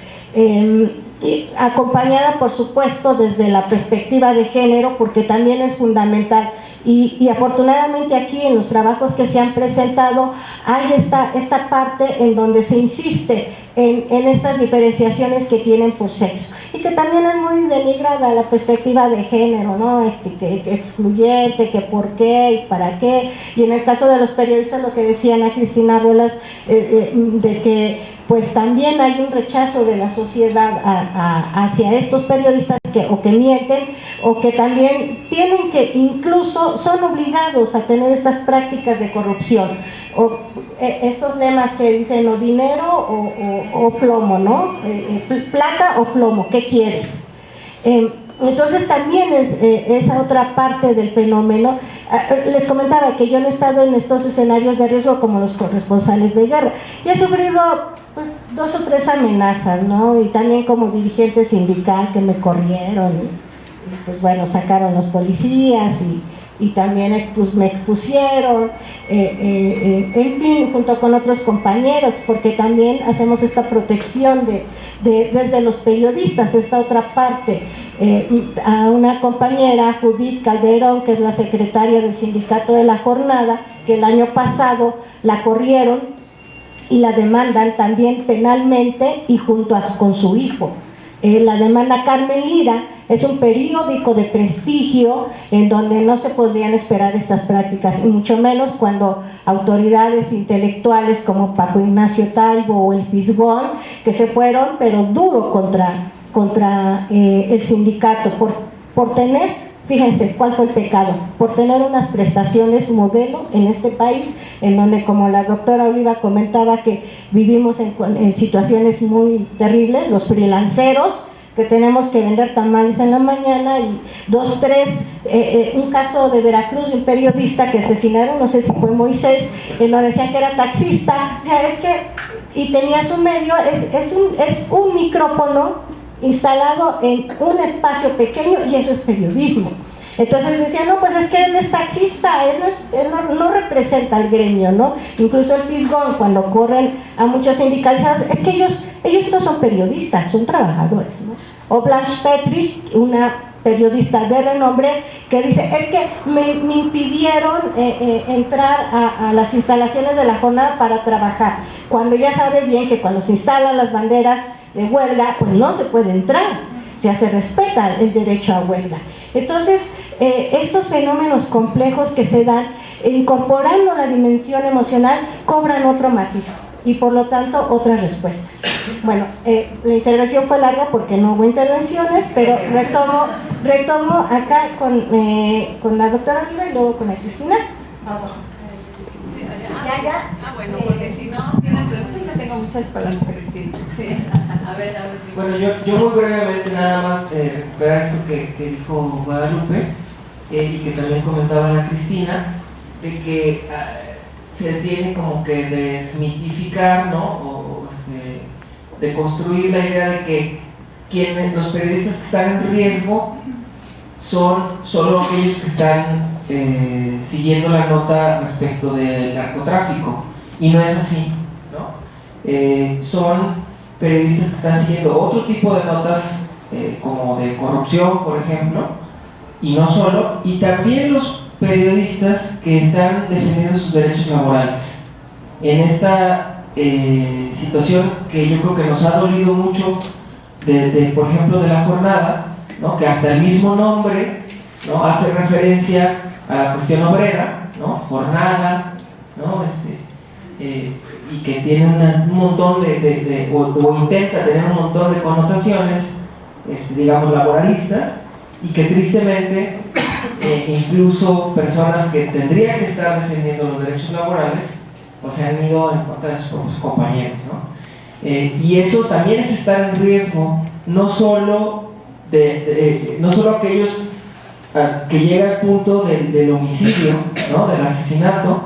Acompañada, por supuesto, desde la perspectiva de género, porque también es fundamental. Y afortunadamente aquí en los trabajos que se han presentado hay esta parte en donde se insiste en estas diferenciaciones que tienen por sexo, y que también es muy denigrada la perspectiva de género, ¿no? Que excluyente, que por qué y para qué. Y en el caso de los periodistas, lo que decía Ana Cristina Ruelas, de que pues también hay un rechazo de la sociedad hacia estos periodistas que mienten, o que también tienen que, incluso son obligados a tener estas prácticas de corrupción, o estos lemas que dicen o dinero o plomo, ¿no? Plata o plomo, ¿qué quieres? Entonces también es esa otra parte del fenómeno. Les comentaba que yo no he estado en estos escenarios de riesgo como los corresponsales de guerra. Yo he sufrido pues 2 o 3 amenazas, ¿no? Y también como dirigente sindical, que me corrieron y pues bueno, sacaron los policías y también pues me expusieron, en fin, junto con otros compañeros, porque también hacemos esta protección desde los periodistas, esta otra parte. A una compañera, Judith Calderón, que es la secretaria del sindicato de la jornada, que el año pasado la corrieron y la demandan también penalmente y junto con su hijo. La demanda Carmen Lira. Es un periódico de prestigio en donde no se podrían esperar estas prácticas, y mucho menos cuando autoridades intelectuales como Paco Ignacio Taibo o el Fisgón, que se fueron pero duro contra el sindicato por tener, fíjense cuál fue el pecado, por tener unas prestaciones modelo en este país, en donde, como la doctora Oliva comentaba, que vivimos en situaciones muy terribles, los freelanceros, que tenemos que vender tamales en la mañana, y 2, 3, un caso de Veracruz de un periodista que asesinaron, no sé si fue Moisés, lo decían que era taxista, o sea, y tenía su medio, es un micrófono instalado en un espacio pequeño, y eso es periodismo. Entonces decían, no, pues es que él es taxista, él no representa al gremio, ¿no? Incluso el Fisgón, cuando corren a muchos sindicalizados, es que ellos no son periodistas, son trabajadores, ¿no? O Blanche Petrich, una periodista de renombre, que dice, es que me impidieron entrar a las instalaciones de la jornada para trabajar, cuando ya sabe bien que cuando se instalan las banderas de huelga, pues no se puede entrar, o sea, se respeta el derecho a huelga. Entonces, estos fenómenos complejos que se dan, incorporando la dimensión emocional, cobran otro matiz y por lo tanto otras respuestas. Bueno, la intervención fue larga porque no hubo intervenciones, pero retomo acá con la doctora Oliva y luego con la Cristina. Bueno, porque si no tienen preguntas, ya tengo muchas palabras, Cristina. Sí, a ver si. Bueno, yo muy brevemente nada más recuperar esto que dijo Guadalupe y que también comentaba la Cristina, de que se tiene como que desmitificar, ¿no? O de construir la idea de que los periodistas que están en riesgo son solo aquellos que están siguiendo la nota respecto del narcotráfico, y no es así, ¿no? Son periodistas que están siguiendo otro tipo de notas como de corrupción, por ejemplo, y no solo, y también los periodistas que están defendiendo sus derechos laborales en esta situación que yo creo que nos ha dolido mucho por ejemplo, de la jornada, ¿no? Que hasta el mismo nombre, ¿no? Hace referencia a la cuestión obrera, ¿no? Jornada, ¿no? Y que tiene un montón o intenta tener un montón de connotaciones, digamos, laboralistas, y que tristemente incluso personas que tendrían que estar defendiendo los derechos laborales pues se han ido en contra de sus propios compañeros, ¿no? Y eso también es estar en riesgo, no solo aquellos que llegan al punto del homicidio, ¿no? Del asesinato,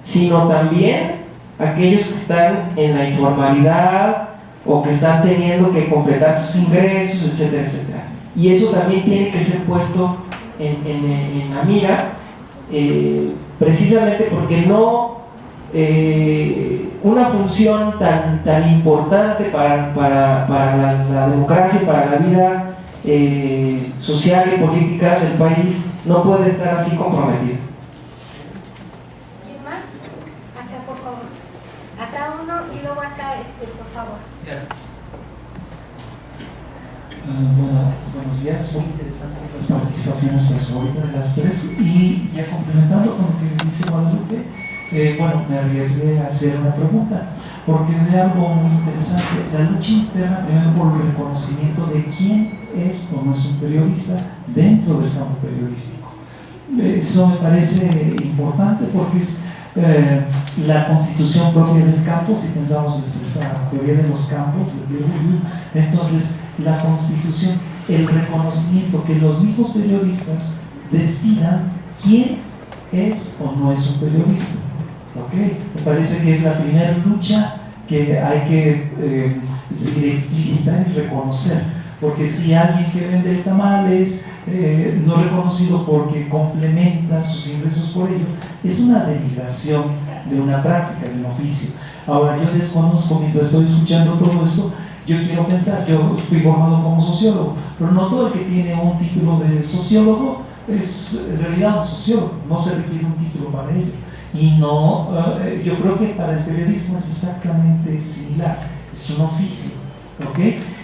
sino también aquellos que están en la informalidad o que están teniendo que completar sus ingresos, etcétera, etcétera. Y eso también tiene que ser puesto en la mira, precisamente porque no una función tan importante para la democracia, para la vida social y política del país, no puede estar así comprometida. ¿Quién más? Acá, por favor. Acá uno y luego acá, por favor. Bueno, buenos días, muy interesantes las participaciones de las tres, y ya complementando con lo que dice Guadalupe, bueno, me arriesgué a hacer una pregunta, porque de algo muy interesante, la lucha interna primero por el reconocimiento de quién es o no es un periodista dentro del campo periodístico. Eso me parece importante porque es la constitución propia del campo, si pensamos desde esta teoría de los campos, entonces la constitución, el reconocimiento que los mismos periodistas decidan quién es o no es un periodista. ¿Okay? Me parece que es la primera lucha que hay que explicitar y reconocer, porque si alguien que vende tamales no reconocido porque complementa sus ingresos por ello, es una denigración de una práctica, de un oficio. Ahora, yo desconozco, mientras estoy escuchando todo esto, yo quiero pensar, yo fui formado como sociólogo, pero no todo el que tiene un título de sociólogo es en realidad un sociólogo, no se requiere un título para ello. Y no, yo creo que para el periodismo es exactamente similar, es un oficio, ¿ok?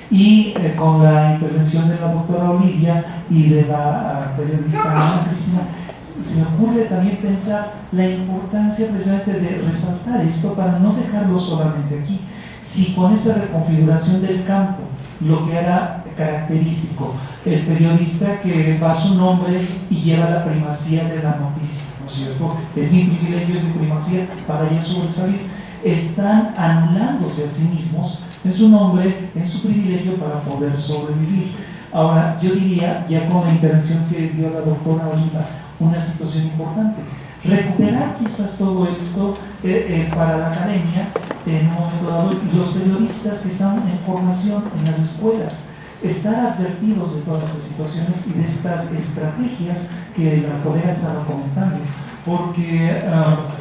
Y con la intervención de la doctora Olivia y de la periodista Ana Cristina, se me ocurre también pensar la importancia precisamente de resaltar esto para no dejarlo solamente aquí. Si con esta reconfiguración del campo, lo que era característico, el periodista que va a su nombre y lleva la primacía de la noticia, ¿no es cierto? Es mi privilegio, es mi primacía para ya sobresalir. Están anulándose a sí mismos en su nombre, en su privilegio para poder sobrevivir. Ahora, yo diría, ya con la intervención que dio la doctora Oliva, una situación importante. Recuperar quizás todo esto para la academia en un momento dado, y los periodistas que están en formación en las escuelas, estar advertidos de todas estas situaciones y de estas estrategias que la colega estaba comentando, porque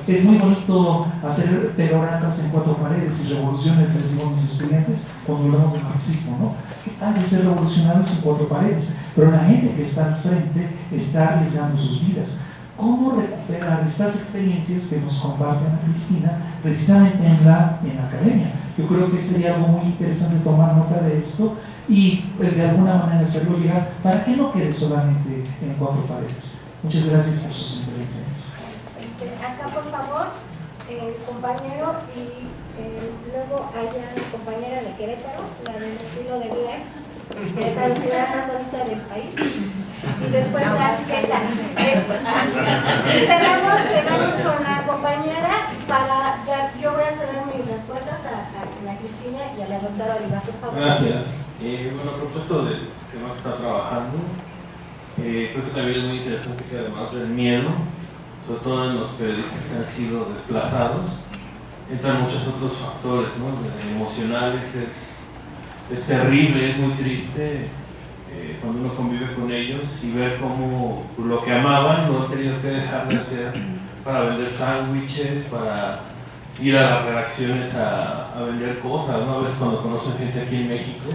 es muy bonito hacer peroratas en cuatro paredes y revoluciones, les digo a mis estudiantes cuando hablamos de marxismo, ¿no? Hay que ser revolucionarios en cuatro paredes, pero la gente que está al frente está arriesgando sus vidas. ¿Cómo recuperar estas experiencias que nos comparte Ana Cristina precisamente en la academia? Yo creo que sería algo muy interesante tomar nota de esto y de alguna manera hacerlo llegar para que no quede solamente en cuatro paredes. Muchas gracias por sus intervenciones. Acá, por favor, compañero, y luego allá, compañera de Querétaro, la del estilo de vida, Querétaro, ciudad más bonita del país. Y después la Azteca. Y cerramos con la compañera para dar, yo voy a ceder mis respuestas a la Cristina y a la doctora Oliva, por favor. Gracias. Bueno, a propósito del tema que está trabajando, creo que también es muy interesante que además del miedo, sobre todo en los periodistas que han sido desplazados, entran muchos otros factores, ¿no? Emocionales. Es terrible, es muy triste cuando uno convive con ellos y ver cómo lo que amaban lo han tenido que dejar de hacer para vender sándwiches, para ir a las redacciones a vender cosas, ¿no? A veces cuando conocen gente aquí en México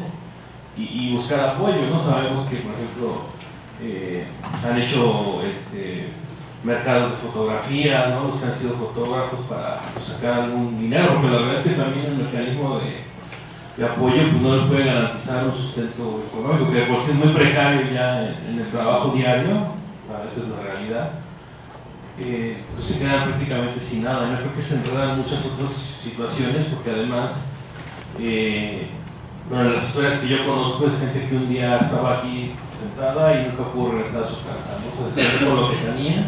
y buscar apoyo, ¿no? Sabemos que, por ejemplo, han hecho mercados de fotografía, ¿no? Los que han sido fotógrafos para sacar algún dinero, porque la verdad es que también el mecanismo de apoyo pues no le puede garantizar un sustento económico, que por sí es muy precario ya en el trabajo diario, esa es la realidad. Pues se quedan prácticamente sin nada. Yo creo que se enredan en muchas otras situaciones, porque además, bueno, las historias que yo conozco es gente que un día estaba aquí sentada y nunca pudo regresar a su casa, ¿no? Entonces, todo lo que tenía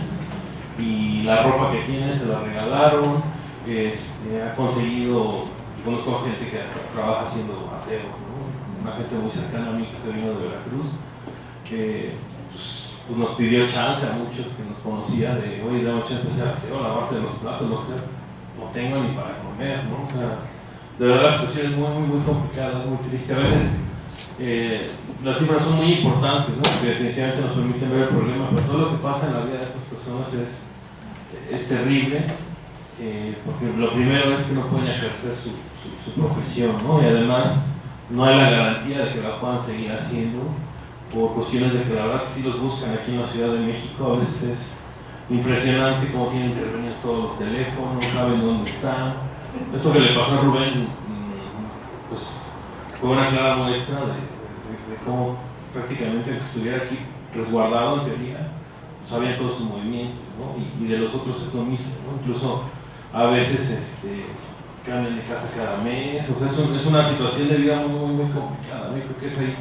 y la ropa que tiene se la regalaron, ha conseguido. Conozco gente que trabaja haciendo aseo, ¿no? Una gente muy cercana a mí que se vino de Veracruz, que pues nos pidió chance a muchos que nos conocía de, oye, dame chance de hacer aseo, lavarte de los platos, lo que sea, no tengo ni para comer, ¿no? O sea, de verdad la situación es muy complicada, es muy triste. A veces las cifras son muy importantes, ¿no? Porque definitivamente nos permiten ver el problema, pero todo lo que pasa en la vida de estas personas es terrible. Porque lo primero es que no pueden ejercer su profesión, ¿no? Y además no hay la garantía de que la puedan seguir haciendo por cuestiones de que la verdad que sí los buscan aquí en la Ciudad de México. A veces es impresionante cómo tienen intervenidos todos los teléfonos, saben dónde están. Esto que le pasó a Rubén pues fue una clara muestra de cómo prácticamente que estuviera aquí resguardado en teoría, sabían todos sus movimientos, ¿no? Y de los otros es lo mismo, ¿no? Incluso a veces cambian de casa cada mes. O sea, es una situación de vida muy complicada, ¿no? Yo creo que ahí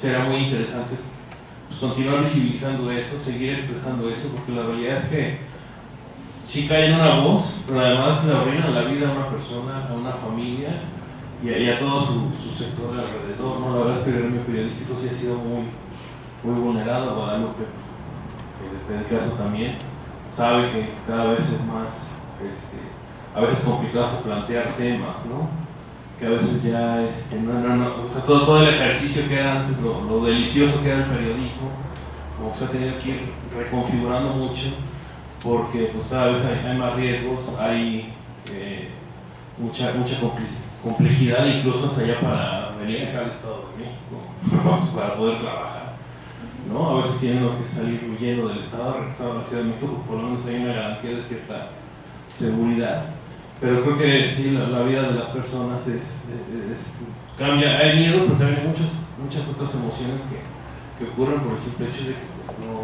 será muy interesante pues, continuar visibilizando eso, seguir expresando eso, porque la realidad es que sí cae en una voz, pero además le arruinan la vida a una persona, a una familia y a todo su sector alrededor, ¿no? La verdad es que el gremio periodístico sí ha sido muy vulnerado. Guadalupe, que desde el caso también sabe que cada vez es más a veces complicado plantear temas, ¿no? Que a veces ya o sea, todo el ejercicio que era antes, lo delicioso que era el periodismo, como que se ha tenido que ir reconfigurando mucho, porque pues cada vez hay más riesgos, hay mucha complejidad, incluso hasta allá para venir acá al Estado de México para poder trabajar, ¿no? A veces tienen que salir huyendo del Estado, regresar a la Ciudad de México, porque por lo menos hay una garantía de cierta seguridad. Pero creo que sí, la vida de las personas cambia, hay miedo, pero también hay muchas otras emociones que ocurren por el simple hecho de que pues, no,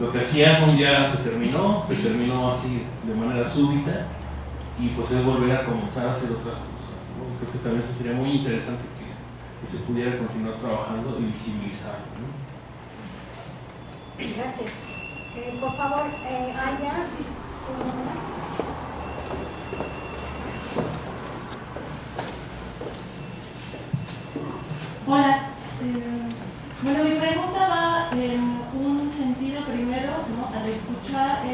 lo que hacían un día se terminó así de manera súbita, y pues es volver a comenzar a hacer otras cosas, ¿no? Creo que también eso sería muy interesante que se pudiera continuar trabajando y visibilizar, ¿no? Gracias. Por favor, Aya, si Hola, bueno, mi pregunta va en un sentido primero, ¿no? Al escuchar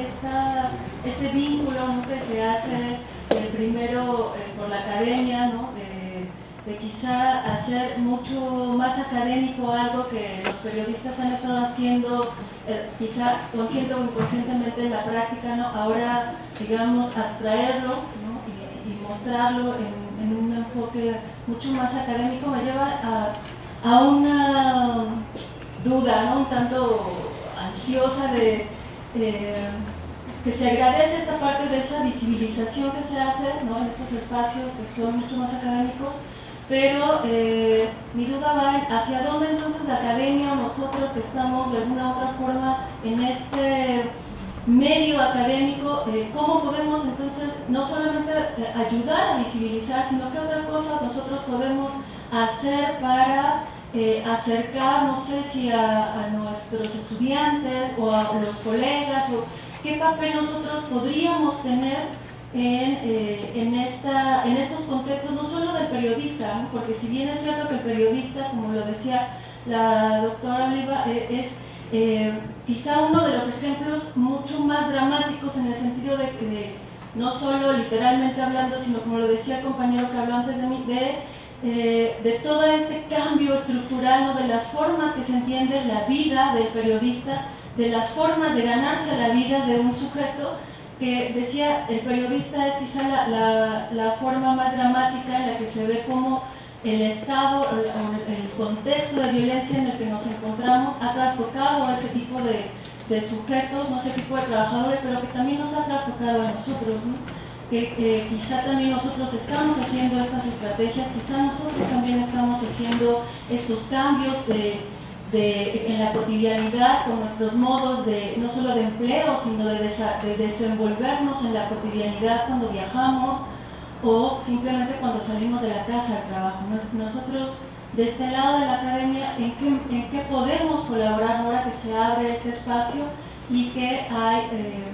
este vínculo, ¿no? Que se hace primero por la academia, ¿no? De quizá hacer mucho más académico algo que los periodistas han estado haciendo, quizá consciente o inconscientemente en la práctica, ¿no? Ahora, digamos, abstraerlo, ¿no? y mostrarlo en un enfoque mucho más académico me lleva a una duda, ¿no? Un tanto ansiosa de que se agradece esta parte de esa visibilización que se hace, ¿no? En estos espacios que son mucho más académicos, pero mi duda va en hacia dónde entonces la academia o nosotros que estamos de alguna u otra forma en este medio académico, cómo podemos entonces no solamente ayudar a visibilizar, sino que otra cosa nosotros podemos hacer para acercar, no sé si a nuestros estudiantes o a los colegas, o qué papel nosotros podríamos tener en estos contextos, no solo del periodista, ¿no? Porque si bien es cierto que el periodista, como lo decía la doctora Oliva, es quizá uno de los ejemplos mucho más dramáticos en el sentido de que no solo literalmente hablando, sino como lo decía el compañero que habló antes de mí, de todo este cambio estructural, ¿no? De las formas que se entiende la vida del periodista, de las formas de ganarse la vida de un sujeto, que decía, el periodista es quizá la forma más dramática en la que se ve cómo el estado o el contexto de violencia en el que nos encontramos ha trastocado a ese tipo de sujetos, no ese tipo de trabajadores, pero que también nos ha trastocado a nosotros, ¿no? Que quizá también nosotros estamos haciendo estas estrategias, quizá nosotros también estamos haciendo estos cambios en la cotidianidad con nuestros modos no solo de empleo, sino de desenvolvernos en la cotidianidad cuando viajamos o simplemente cuando salimos de la casa al trabajo. Nosotros, de este lado de la academia, ¿en qué podemos colaborar ahora que se abre este espacio y que hay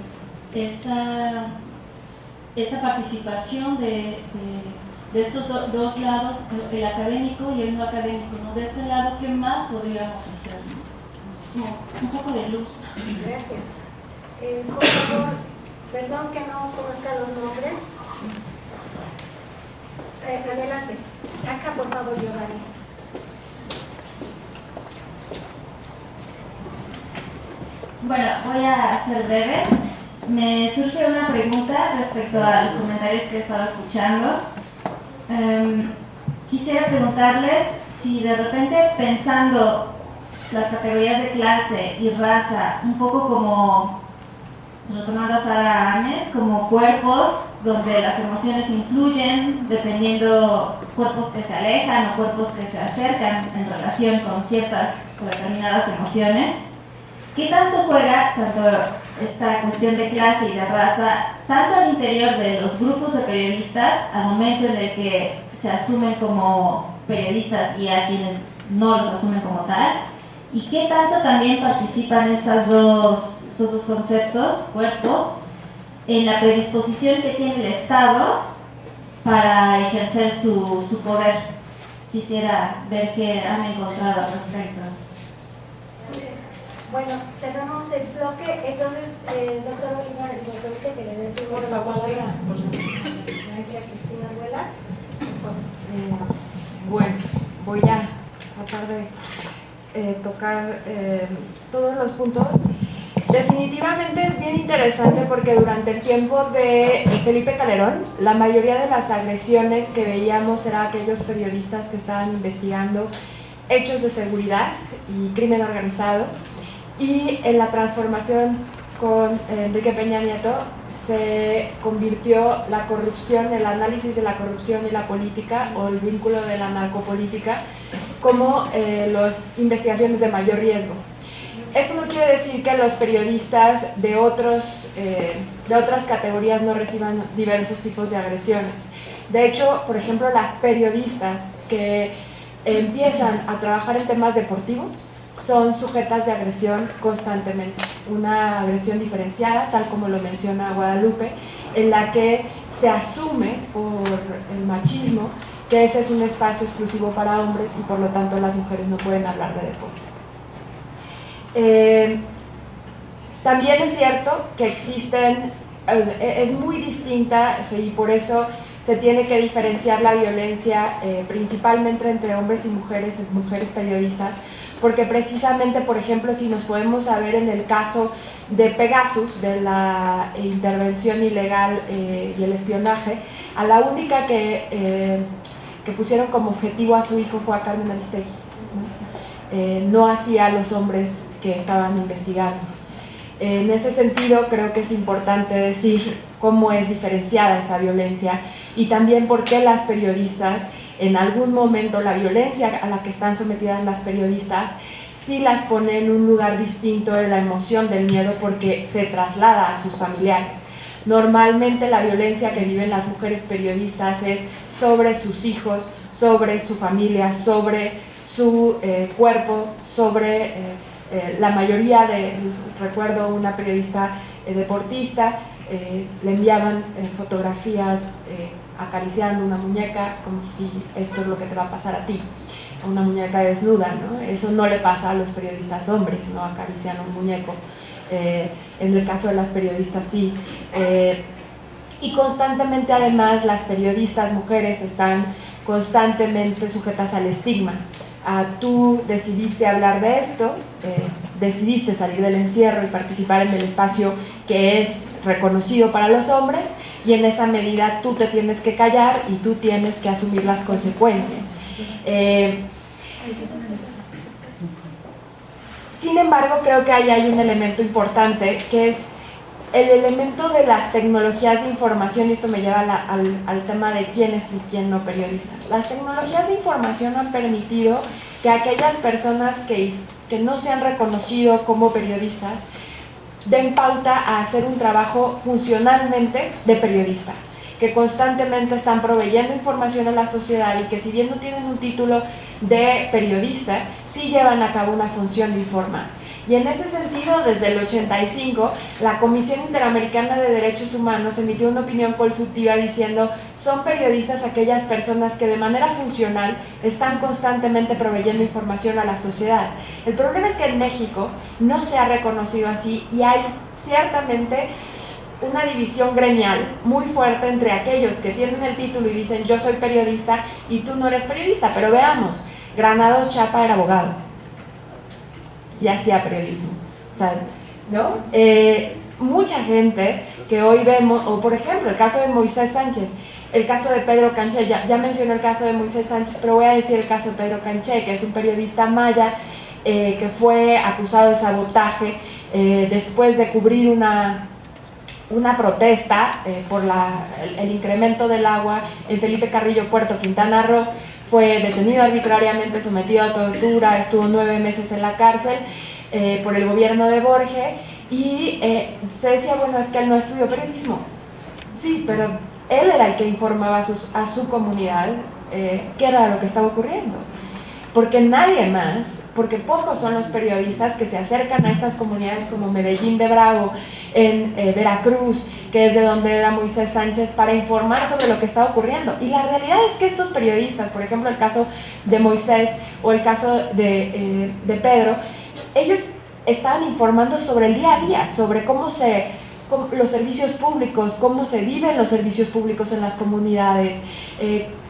esta participación de estos dos lados, el académico y el no académico, ¿no? De este lado, ¿qué más podríamos hacer? ¿No? Un poco de luz. Gracias. Por favor, perdón que no conozca los nombres. Adelante. Saca, por favor, Giovanni. Bueno, voy a ser breve. Me surge una pregunta respecto a los comentarios que he estado escuchando. Quisiera preguntarles si de repente, pensando las categorías de clase y raza un poco como, retomando a Sara Ahmed, como cuerpos donde las emociones influyen dependiendo, cuerpos que se alejan o cuerpos que se acercan en relación con ciertas o determinadas emociones, ¿qué tanto juega tanto esta cuestión de clase y de raza, tanto al interior de los grupos de periodistas, al momento en el que se asumen como periodistas y a quienes no los asumen como tal? ¿Y qué tanto también participan estos dos conceptos, cuerpos, en la predisposición que tiene el Estado para ejercer su poder? Quisiera ver qué han encontrado al respecto. Bueno, cerramos el bloque. Entonces, doctora Oliva, me permite que le dé primero la palabra a Cristina Ruelas. Bueno, voy a tratar de tocar todos los puntos. Definitivamente es bien interesante porque durante el tiempo de Felipe Calderón, la mayoría de las agresiones que veíamos eran aquellos periodistas que estaban investigando hechos de seguridad y crimen organizado. Y en la transformación con Enrique Peña Nieto se convirtió la corrupción, el análisis de la corrupción y la política, o el vínculo de la narcopolítica, como las investigaciones de mayor riesgo. Esto no quiere decir que los periodistas de otras categorías no reciban diversos tipos de agresiones. De hecho, por ejemplo, las periodistas que empiezan a trabajar en temas deportivos son sujetas de agresión constantemente. Una agresión diferenciada, tal como lo menciona Guadalupe, en la que se asume por el machismo que ese es un espacio exclusivo para hombres y por lo tanto las mujeres no pueden hablar de deporte. También es cierto que existen, es muy distinta, y por eso se tiene que diferenciar la violencia principalmente entre hombres y mujeres periodistas, porque precisamente, por ejemplo, si nos podemos saber en el caso de Pegasus, de la intervención ilegal y el espionaje, a la única que pusieron como objetivo a su hijo fue a Carmen Aristegui, no así a los hombres que estaban investigando. En ese sentido, creo que es importante decir cómo es diferenciada esa violencia y también por qué las periodistas, en algún momento la violencia a la que están sometidas las periodistas, sí las pone en un lugar distinto de la emoción del miedo porque se traslada a sus familiares. Normalmente la violencia que viven las mujeres periodistas es sobre sus hijos, sobre su familia, sobre su cuerpo, sobre la mayoría de, recuerdo una periodista deportista, le enviaban fotografías acariciando una muñeca como si esto es lo que te va a pasar a ti, una muñeca desnuda, ¿no? Eso no le pasa a los periodistas hombres, ¿no? Acarician un muñeco. En el caso de las periodistas sí. Y constantemente además las periodistas mujeres están constantemente sujetas al estigma. Tú decidiste hablar de esto, decidiste salir del encierro y participar en el espacio que es reconocido para los hombres, y en esa medida tú te tienes que callar y tú tienes que asumir las consecuencias. Sin embargo, creo que ahí hay un elemento importante, que es el elemento de las tecnologías de información, y esto me lleva al tema de quién es y quién no periodista. Las tecnologías de información han permitido que aquellas personas que no se han reconocido como periodistas den pauta a hacer un trabajo funcionalmente de periodista, que constantemente están proveyendo información a la sociedad y que si bien no tienen un título de periodista, sí llevan a cabo una función de informar. Y en ese sentido, desde el 85, la Comisión Interamericana de Derechos Humanos emitió una opinión consultiva diciendo: son periodistas aquellas personas que de manera funcional están constantemente proveyendo información a la sociedad. El problema es que en México no se ha reconocido así, y hay ciertamente una división gremial muy fuerte entre aquellos que tienen el título y dicen yo soy periodista y tú no eres periodista. Pero veamos, Granados Chapa era abogado y hacía periodismo, ¿no? Mucha gente que hoy vemos, o por ejemplo el caso de Moisés Sánchez, el caso de Pedro Canché, ya mencioné el caso de Moisés Sánchez, pero voy a decir el caso de Pedro Canché, que es un periodista maya que fue acusado de sabotaje después de cubrir una protesta por el incremento del agua en Felipe Carrillo, Puerto Quintana Roo. Fue detenido arbitrariamente, sometido a tortura, estuvo 9 meses en la cárcel por el gobierno de Borge, y se decía, bueno, es que él no estudió periodismo. Sí, pero él era el que informaba a su comunidad qué era lo que estaba ocurriendo. Porque nadie más, porque pocos son los periodistas que se acercan a estas comunidades como Medellín de Bravo, en Veracruz, que es de donde era Moisés Sánchez, para informar sobre lo que está ocurriendo. Y la realidad es que estos periodistas, por ejemplo el caso de Moisés o el caso de Pedro, ellos estaban informando sobre el día a día, sobre los servicios públicos, cómo se viven los servicios públicos en las comunidades,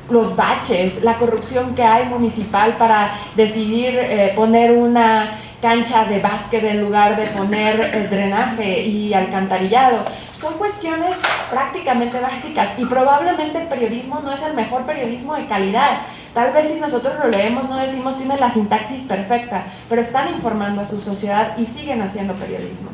los baches, la corrupción que hay municipal para decidir poner una cancha de básquet en lugar de poner drenaje y alcantarillado. Son cuestiones prácticamente básicas, y probablemente el periodismo no es el mejor periodismo de calidad. Tal vez si nosotros lo leemos no decimos tiene la sintaxis perfecta, pero están informando a su sociedad y siguen haciendo periodismo.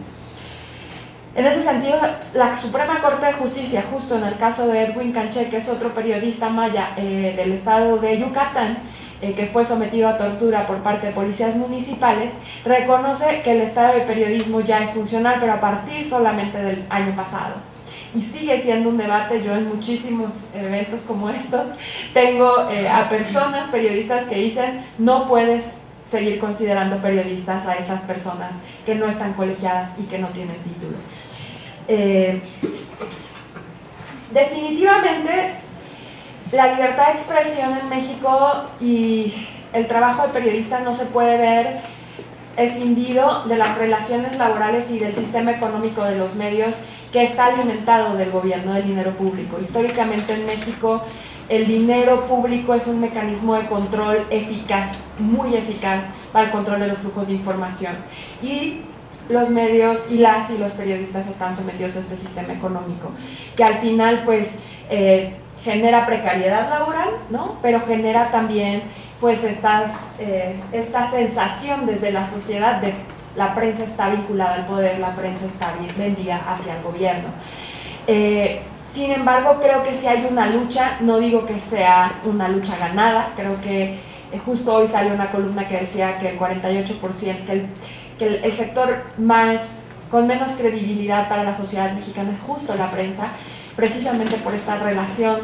En ese sentido, la Suprema Corte de Justicia, justo en el caso de Edwin Canché, que es otro periodista maya del estado de Yucatán, que fue sometido a tortura por parte de policías municipales, reconoce que el estado de periodismo ya es funcional, pero a partir solamente del año pasado. Y sigue siendo un debate. Yo en muchísimos eventos como estos tengo a personas, periodistas, que dicen no puedes seguir considerando periodistas a estas personas que no están colegiadas y que no tienen título. Definitivamente la libertad de expresión en México y el trabajo de periodista no se puede ver escindido de las relaciones laborales y del sistema económico de los medios, que está alimentado del gobierno, del dinero público. Históricamente en México el dinero público es un mecanismo de control eficaz, muy eficaz para el control de los flujos de información, y los medios y los periodistas están sometidos a este sistema económico, que al final pues genera precariedad laboral, ¿no? Pero genera también pues esta sensación desde la sociedad de la prensa está vinculada al poder, la prensa está vendida hacia el gobierno. Sin embargo, creo que si hay una lucha, no digo que sea una lucha ganada, creo que justo hoy salió una columna que decía que el 48%, que el sector con menos credibilidad para la sociedad mexicana es justo la prensa, precisamente por esta relación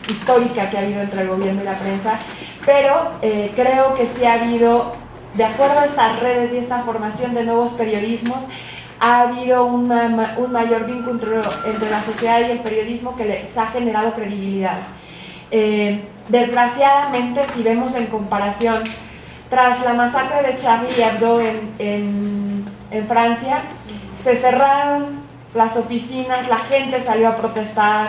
histórica que ha habido entre el gobierno y la prensa, pero creo que sí ha habido, de acuerdo a estas redes y esta formación de nuevos periodismos, ha habido un mayor vínculo entre la sociedad y el periodismo que les ha generado credibilidad. Desgraciadamente, si vemos en comparación, tras la masacre de Charlie Hebdo en Francia, se cerraron las oficinas, la gente salió a protestar,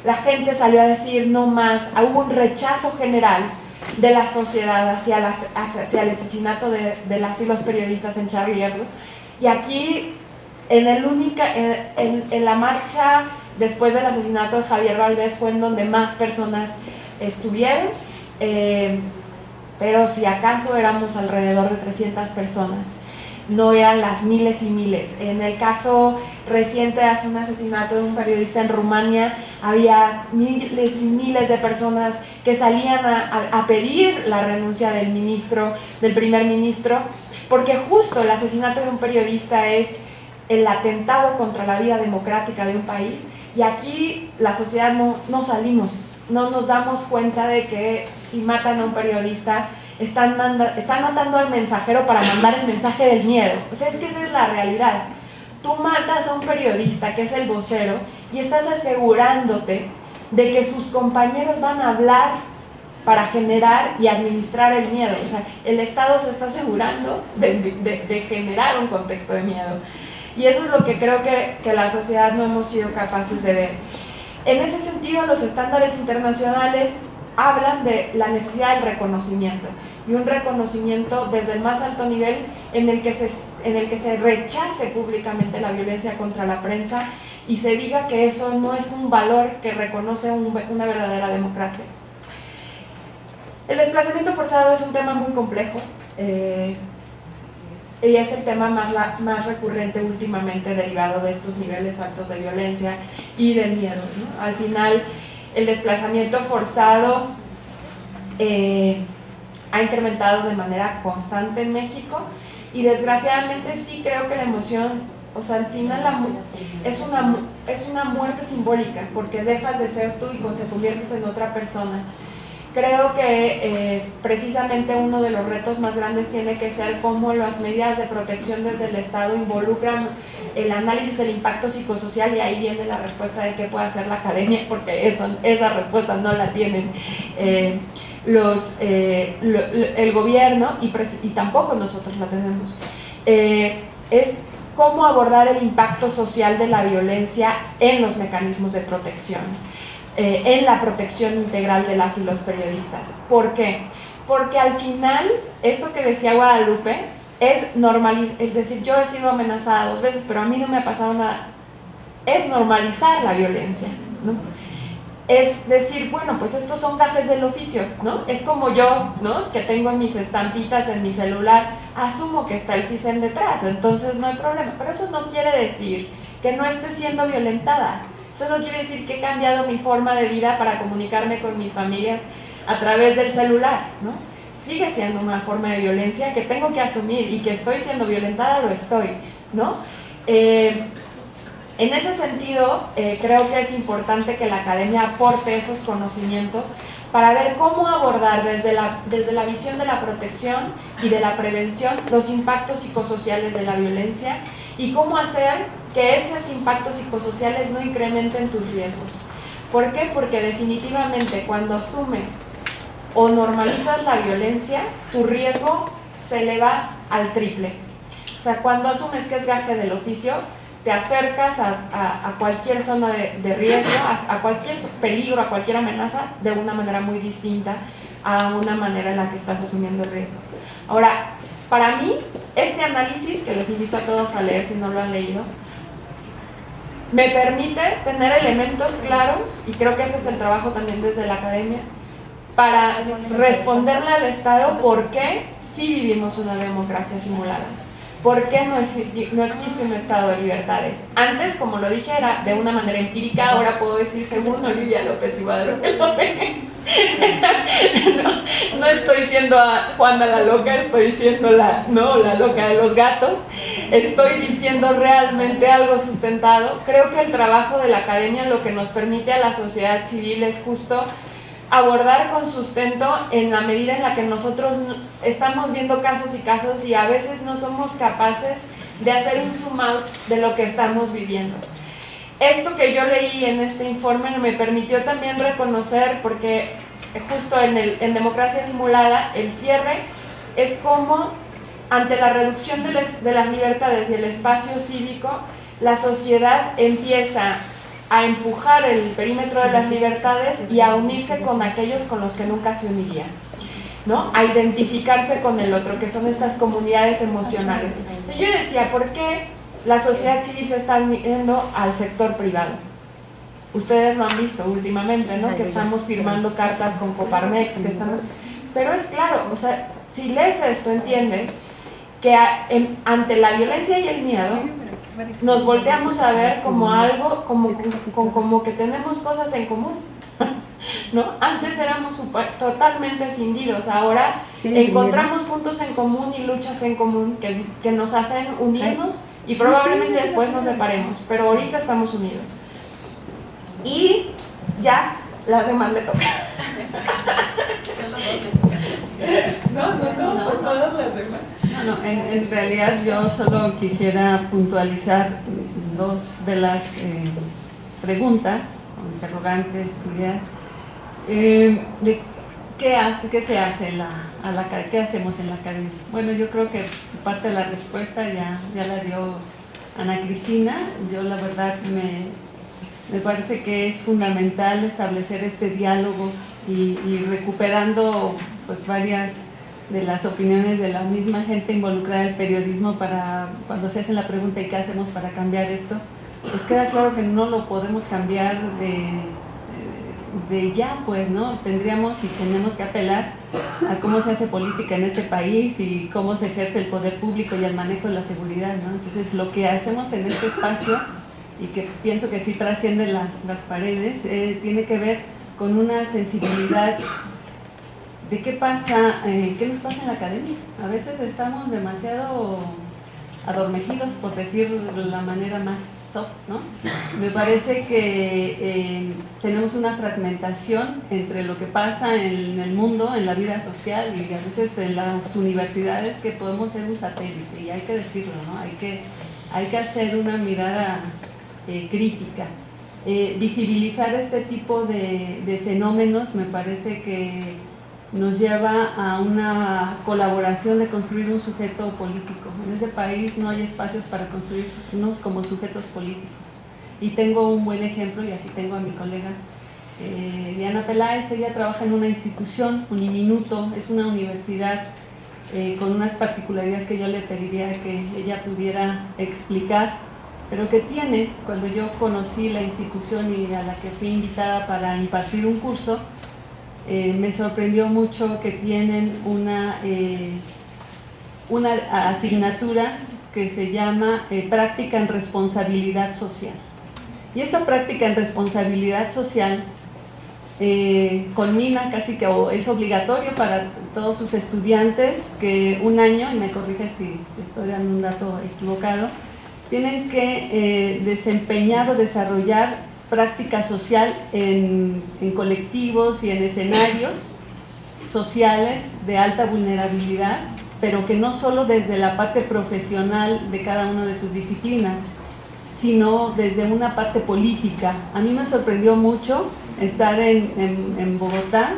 la gente salió a decir no más, hubo un rechazo general de la sociedad hacia el asesinato de las y los periodistas en Charlie Hebdo. Y aquí, en la marcha después del asesinato de Javier Valdés, fue en donde más personas estuvieron, pero si acaso éramos alrededor de 300 personas, no eran las miles y miles. En el caso reciente hace un asesinato de un periodista en Rumania, había miles y miles de personas que salían a pedir la renuncia del primer ministro, porque justo el asesinato de un periodista es el atentado contra la vida democrática de un país, y aquí la sociedad no salimos, no nos damos cuenta de que si matan a un periodista están matando al mensajero para mandar el mensaje del miedo. O sea, es que esa es la realidad. Tú matas a un periodista que es el vocero y estás asegurándote de que sus compañeros van a hablar para generar y administrar el miedo. O sea, el Estado se está asegurando de generar un contexto de miedo. Y eso es lo que creo que la sociedad no hemos sido capaces de ver. En ese sentido, los estándares internacionales hablan de la necesidad del reconocimiento, y un reconocimiento desde el más alto nivel en el que se rechace públicamente la violencia contra la prensa y se diga que eso no es un valor que reconoce una verdadera democracia. El desplazamiento forzado es un tema muy complejo y es el tema más recurrente últimamente, derivado de estos niveles altos de violencia y del miedo, ¿no? Al final, el desplazamiento forzado ha incrementado de manera constante en México, y desgraciadamente sí creo que la emoción, o sea, al final es una muerte simbólica, porque dejas de ser tú y te conviertes en otra persona. Creo que precisamente uno de los retos más grandes tiene que ser cómo las medidas de protección desde el Estado involucran el análisis del impacto psicosocial, y ahí viene la respuesta de qué puede hacer la academia, porque esa respuesta no la tienen el gobierno y tampoco nosotros la tenemos. Es cómo abordar el impacto social de la violencia en los mecanismos de protección, en la protección integral de las y los periodistas. ¿Por qué? Porque al final, esto que decía Guadalupe, es decir, yo he sido amenazada 2 veces, pero a mí no me ha pasado nada. Es normalizar la violencia, ¿no? Es decir, bueno, pues estos son gajes del oficio, ¿no? Es como yo, ¿no? Que tengo mis estampitas en mi celular, asumo que está el CISEN detrás, entonces no hay problema. Pero eso no quiere decir que no esté siendo violentada. Eso no quiere decir que he cambiado mi forma de vida para comunicarme con mis familias a través del celular, ¿no? Sigue siendo una forma de violencia que tengo que asumir, y que estoy siendo violentada, lo estoy, ¿no? En ese sentido, creo que es importante que la academia aporte esos conocimientos para ver cómo abordar desde la visión de la protección y de la prevención los impactos psicosociales de la violencia, y cómo hacer que esos impactos psicosociales no incrementen tus riesgos. ¿Por qué? Porque definitivamente cuando asumes o normalizas la violencia, tu riesgo se eleva al triple. O sea, cuando asumes que es gaje del oficio, te acercas a cualquier zona de riesgo, a cualquier peligro, a cualquier amenaza, de una manera muy distinta a una manera en la que estás asumiendo el riesgo. Ahora, para mí, este análisis, que les invito a todos a leer si no lo han leído, me permite tener elementos claros, y creo que ese es el trabajo también desde la academia, para responderle al Estado por qué sí vivimos una democracia simulada. ¿Por qué no existe un estado de libertades? Antes, como lo dije, era de una manera empírica, ahora puedo decir según Olivia López y Guadalupe López. No estoy siendo Juana la loca, estoy siendo la loca de los gatos, estoy diciendo realmente algo sustentado. Creo que el trabajo de la academia lo que nos permite a la sociedad civil es justo abordar con sustento en la medida en la que nosotros estamos viendo casos y a veces no somos capaces de hacer un zoom out de lo que estamos viviendo. Esto que yo leí en este informe me permitió también reconocer, porque justo en Democracia Simulada el cierre es como ante la reducción de las libertades y el espacio cívico, la sociedad empieza a empujar el perímetro de las libertades y a unirse con aquellos con los que nunca se unirían, ¿no? A identificarse con el otro, que son estas comunidades emocionales. Entonces yo decía, ¿por qué la sociedad civil se está uniendo al sector privado? Ustedes lo han visto últimamente, ¿no? Que estamos firmando cartas con Coparmex, pero es claro, o sea, si lees esto entiendes que ante la violencia y el miedo nos volteamos a ver como algo, como que tenemos cosas en común, ¿no? Antes éramos totalmente escindidos, ahora encontramos puntos en común y luchas en común que nos hacen unirnos y probablemente después nos separemos, pero ahorita estamos unidos. Y ya, las demás le tocan. No, por todas las demás. No, en realidad yo solo quisiera puntualizar dos de las preguntas, o interrogantes, ideas, de qué se hace qué hacemos en la academia. Bueno, yo creo que parte de la respuesta ya la dio Ana Cristina. Yo la verdad me parece que es fundamental establecer este diálogo y recuperando pues varias de las opiniones de la misma gente involucrada en el periodismo para cuando se hace la pregunta ¿y qué hacemos para cambiar esto? Pues queda claro que no lo podemos cambiar de ya, pues, ¿no? Tendríamos y tenemos que apelar a cómo se hace política en este país y cómo se ejerce el poder público y el manejo de la seguridad, ¿no? Entonces, lo que hacemos en este espacio, y que pienso que sí trasciende las paredes, tiene que ver con una sensibilidad de qué nos pasa en la academia. A veces estamos demasiado adormecidos, por decir la manera más soft, ¿no? Me parece que tenemos una fragmentación entre lo que pasa en el mundo, en la vida social y a veces en las universidades, que podemos ser un satélite, y hay que decirlo, ¿no? Hay que hacer una mirada crítica. Visibilizar este tipo de fenómenos me parece que nos lleva a una colaboración de construir un sujeto político. En este país no hay espacios para construirnos como sujetos políticos. Y tengo un buen ejemplo, y aquí tengo a mi colega Diana Peláez. Ella trabaja en una institución, Uniminuto, es una universidad con unas particularidades que yo le pediría que ella pudiera explicar, pero que tiene, cuando yo conocí la institución y a la que fui invitada para impartir un curso, me sorprendió mucho que tienen una asignatura que se llama práctica en responsabilidad social. Y esta práctica en responsabilidad social culmina casi que es obligatorio para todos sus estudiantes que un año, y me corrige si estoy dando un dato equivocado, tienen que desempeñar o desarrollar práctica social en colectivos y en escenarios sociales de alta vulnerabilidad, pero que no solo desde la parte profesional de cada una de sus disciplinas, sino desde una parte política. A mí me sorprendió mucho estar en Bogotá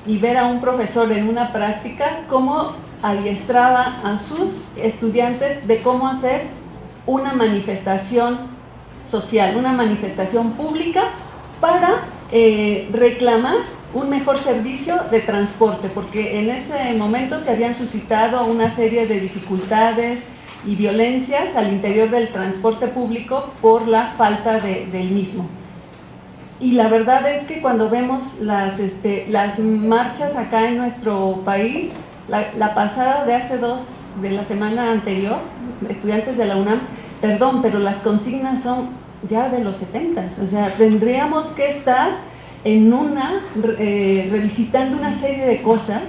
y ver a un profesor en una práctica cómo adiestraba a sus estudiantes de cómo hacer una manifestación social, una manifestación pública para reclamar un mejor servicio de transporte, porque en ese momento se habían suscitado una serie de dificultades y violencias al interior del transporte público por la falta del mismo. Y la verdad es que cuando vemos las marchas acá en nuestro país, la pasada de la semana anterior, estudiantes de la UNAM, perdón, pero las consignas son ya de los 70s, o sea, tendríamos que estar revisitando una serie de cosas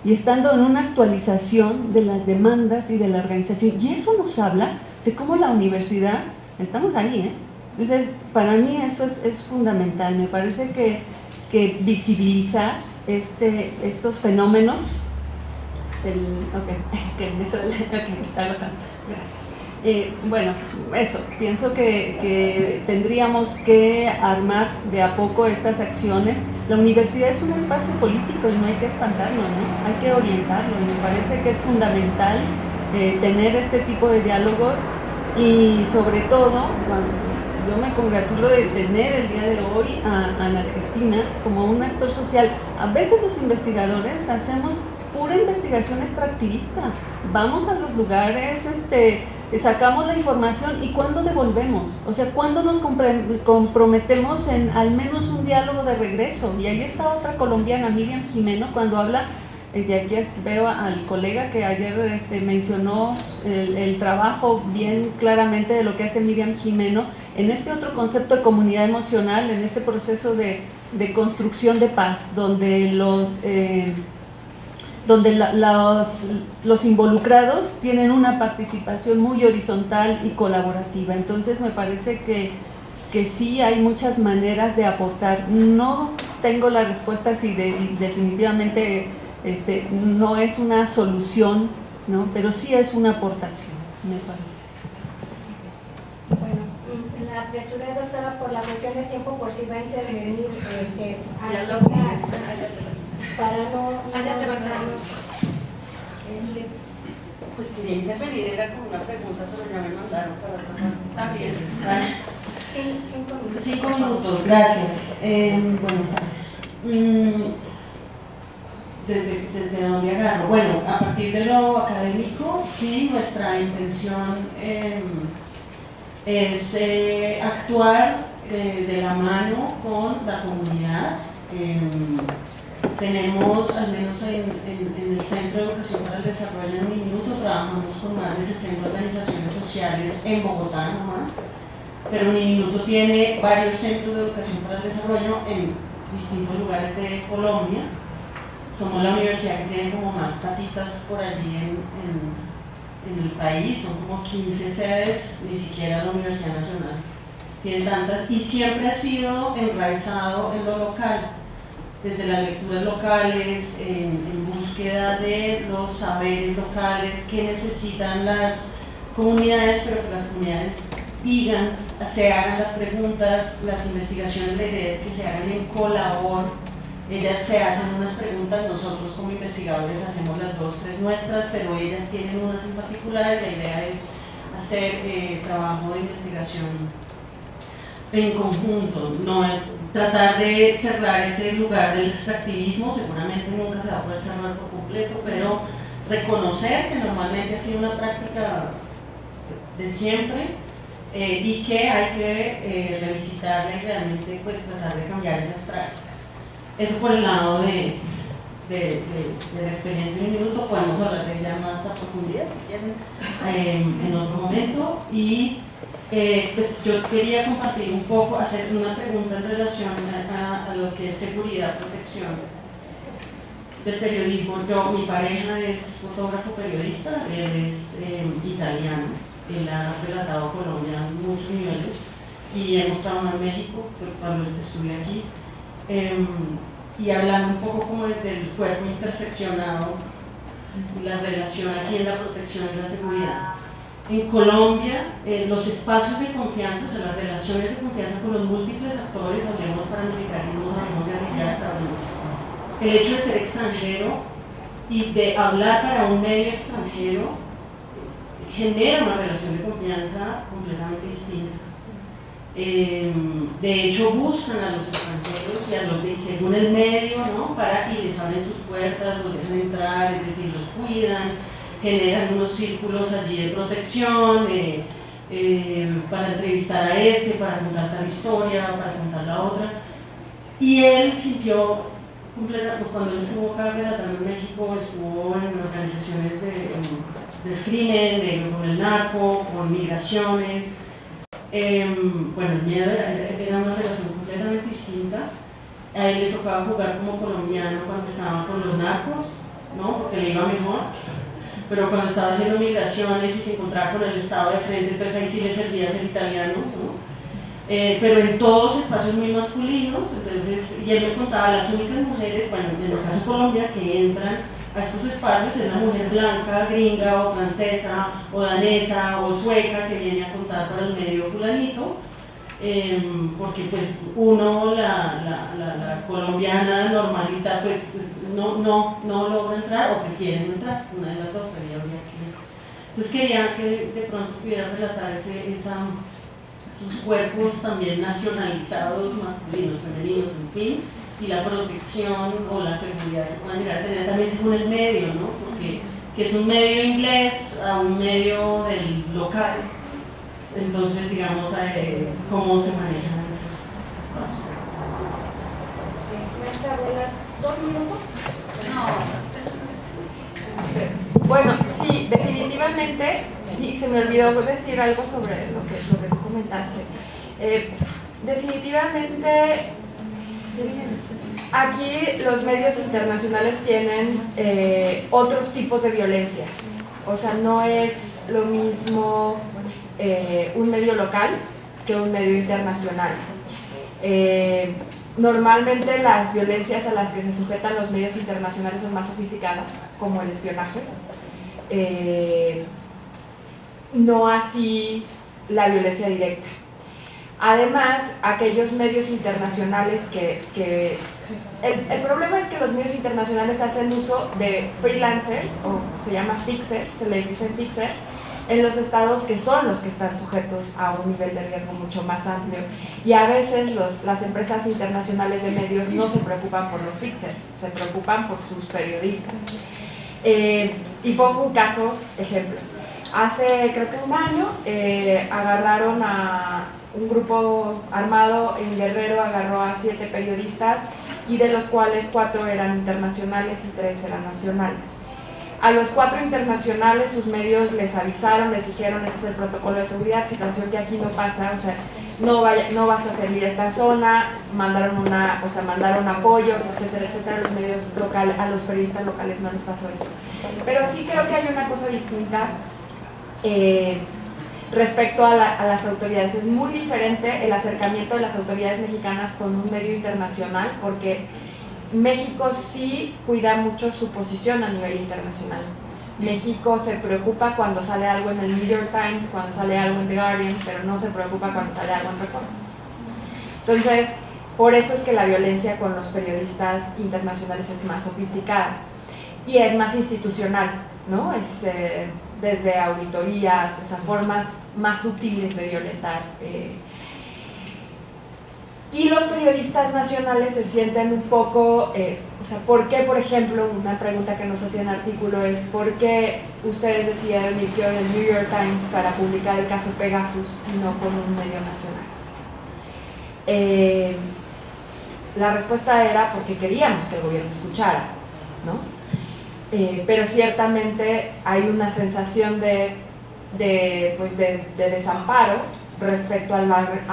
y estando en una actualización de las demandas y de la organización. Y eso nos habla de cómo la universidad, estamos ahí, Entonces, para mí eso es fundamental. Me parece que visibilizar estos fenómenos, está agotando. Gracias. Bueno, eso, pienso que tendríamos que armar de a poco estas acciones. La universidad es un espacio político y no hay que espantarlo, ¿no? Hay que orientarlo, y me parece que es fundamental tener este tipo de diálogos, y sobre todo, yo me congratulo de tener el día de hoy a Ana Cristina como un actor social. A veces los investigadores hacemos pura investigación extractivista, vamos a los lugares, sacamos la información, y ¿cuándo devolvemos? O sea, ¿cuándo nos comprometemos en al menos un diálogo de regreso? Y ahí está otra colombiana, Miriam Jimeno, cuando habla, y aquí veo al colega que ayer mencionó el trabajo bien claramente de lo que hace Miriam Jimeno en este otro concepto de comunidad emocional, en este proceso de construcción de paz, donde los involucrados tienen una participación muy horizontal y colaborativa. Entonces me parece que sí hay muchas maneras de aportar. No tengo la respuesta si definitivamente no es una solución, ¿no? Pero sí es una aportación, me parece. Bueno, la apresuré, doctora, por la cuestión de tiempo, por si va a intervenir para no pues quería intervenir, era como una pregunta, pero ya me mandaron para otra. Está bien, ¿vale? Sí, 5 minutos, gracias. Buenas tardes. Desde donde agarro. Bueno, a partir de lo académico, sí, nuestra intención es actuar de la mano con la comunidad. Tenemos, al menos en el Centro de Educación para el Desarrollo en Uniminuto, trabajamos con más de 60 organizaciones sociales en Bogotá nomás, pero Uniminuto tiene varios centros de educación para el desarrollo en distintos lugares de Colombia. Somos la universidad que tiene como más patitas por allí en el país, son como 15 sedes, ni siquiera la Universidad Nacional tiene tantas, y siempre ha sido enraizado en lo local, desde las lecturas locales, en búsqueda de los saberes locales que necesitan las comunidades, pero que las comunidades se hagan las preguntas, las investigaciones. La idea es que se hagan en colabor. Ellas se hacen unas preguntas, nosotros como investigadores hacemos las 2, 3 nuestras, pero ellas tienen unas en particular. La idea es hacer trabajo de investigación en conjunto, no es tratar de cerrar ese lugar del extractivismo. Seguramente nunca se va a poder cerrar por completo, pero reconocer que normalmente ha sido una práctica de siempre y que hay que revisitarla y realmente pues tratar de cambiar esas prácticas. Eso por el lado de la experiencia de Uniminuto. Podemos hablar de ella más a profundidad si quieren en otro momento. Y pues yo quería compartir un poco, hacer una pregunta en relación a lo que es seguridad, protección del periodismo. Mi pareja es fotógrafo periodista, él es italiano, él ha relatado Colombia a muchos niveles y hemos trabajado en México cuando estuve aquí. Y hablando un poco como desde el cuerpo interseccionado, la relación aquí en la protección y la seguridad. En Colombia, los espacios de confianza, o sea, las relaciones de confianza con los múltiples actores, hablemos paramilitarismo, hablemos guerrillas, el hecho de ser extranjero y de hablar para un medio extranjero genera una relación de confianza completamente distinta. De hecho, buscan a los extranjeros y a los de según el medio, ¿no? Y les abren sus puertas, los dejan entrar, es decir, los cuidan, generan unos círculos allí de protección, para entrevistar a para contar tal historia, para contar la otra. Y él sintió completamente, pues cuando él estuvo acá relatando en México, estuvo en organizaciones del crimen, con el narco, con migraciones. Bueno, el miedo era una relación completamente distinta. A él le tocaba jugar como colombiano cuando estaba con los narcos, ¿no? Porque le iba mejor, pero cuando estaba haciendo migraciones y se encontraba con el Estado de frente, entonces ahí sí le servía ser italiano, ¿no? Pero en todos espacios muy masculinos, entonces, y él me contaba, las únicas mujeres, bueno, en el caso de Colombia, que entran a estos espacios es la mujer blanca, gringa o francesa o danesa o sueca que viene a contar para el medio fulanito, porque pues uno, la colombiana normalita, pues no logra entrar o prefiere no entrar, una de las dos, pero ya habría que... Entonces quería que de pronto pudiera relatar sus cuerpos también nacionalizados, masculinos, femeninos, en fin, y la protección o la seguridad que puedan llegar a tener también según el medio, ¿no? Porque si es un medio inglés a un medio del local, entonces digamos cómo se manejan esos espacios. Maestra Abuela, 2 minutos. Bueno, sí, definitivamente, y se me olvidó decir algo sobre lo que tú comentaste. Definitivamente, aquí los medios internacionales tienen otros tipos de violencias. O sea, no es lo mismo un medio local que un medio internacional. Normalmente las violencias a las que se sujetan los medios internacionales son más sofisticadas, como el espionaje. No así la violencia directa. Además, aquellos medios internacionales que el problema es que los medios internacionales hacen uso de freelancers, o se llama fixers, se les dicen fixers, en los estados que son los que están sujetos a un nivel de riesgo mucho más amplio. Y a veces las empresas internacionales de medios no se preocupan por los fixers, se preocupan por sus periodistas. Y pongo un caso, ejemplo. Hace creo que un año agarraron a un grupo armado en Guerrero, agarró a 7 periodistas y de los cuales 4 eran internacionales y 3 eran nacionales. A los 4 internacionales sus medios les avisaron, les dijeron este es el protocolo de seguridad, situación que aquí no pasa, o sea, no vas a salir a esta zona, mandaron apoyos, etcétera, etcétera. Los medios locales, a los periodistas locales no les pasó eso. Pero sí creo que hay una cosa distinta respecto a las autoridades. Es muy diferente el acercamiento de las autoridades mexicanas con un medio internacional, porque México sí cuida mucho su posición a nivel internacional. México se preocupa cuando sale algo en el New York Times, cuando sale algo en The Guardian, pero no se preocupa cuando sale algo en Reforma. Entonces, por eso es que la violencia con los periodistas internacionales es más sofisticada y es más institucional, ¿no? Es desde auditorías, o sea, formas más sutiles de violentar. Y los periodistas nacionales se sienten un poco, o sea, ¿por qué, por ejemplo, una pregunta que nos hacía en el artículo es ¿por qué ustedes decidieron ir en el New York Times para publicar el caso Pegasus y no con un medio nacional? La respuesta era porque queríamos que el gobierno escuchara, ¿no? Pero ciertamente hay una sensación de desamparo respecto a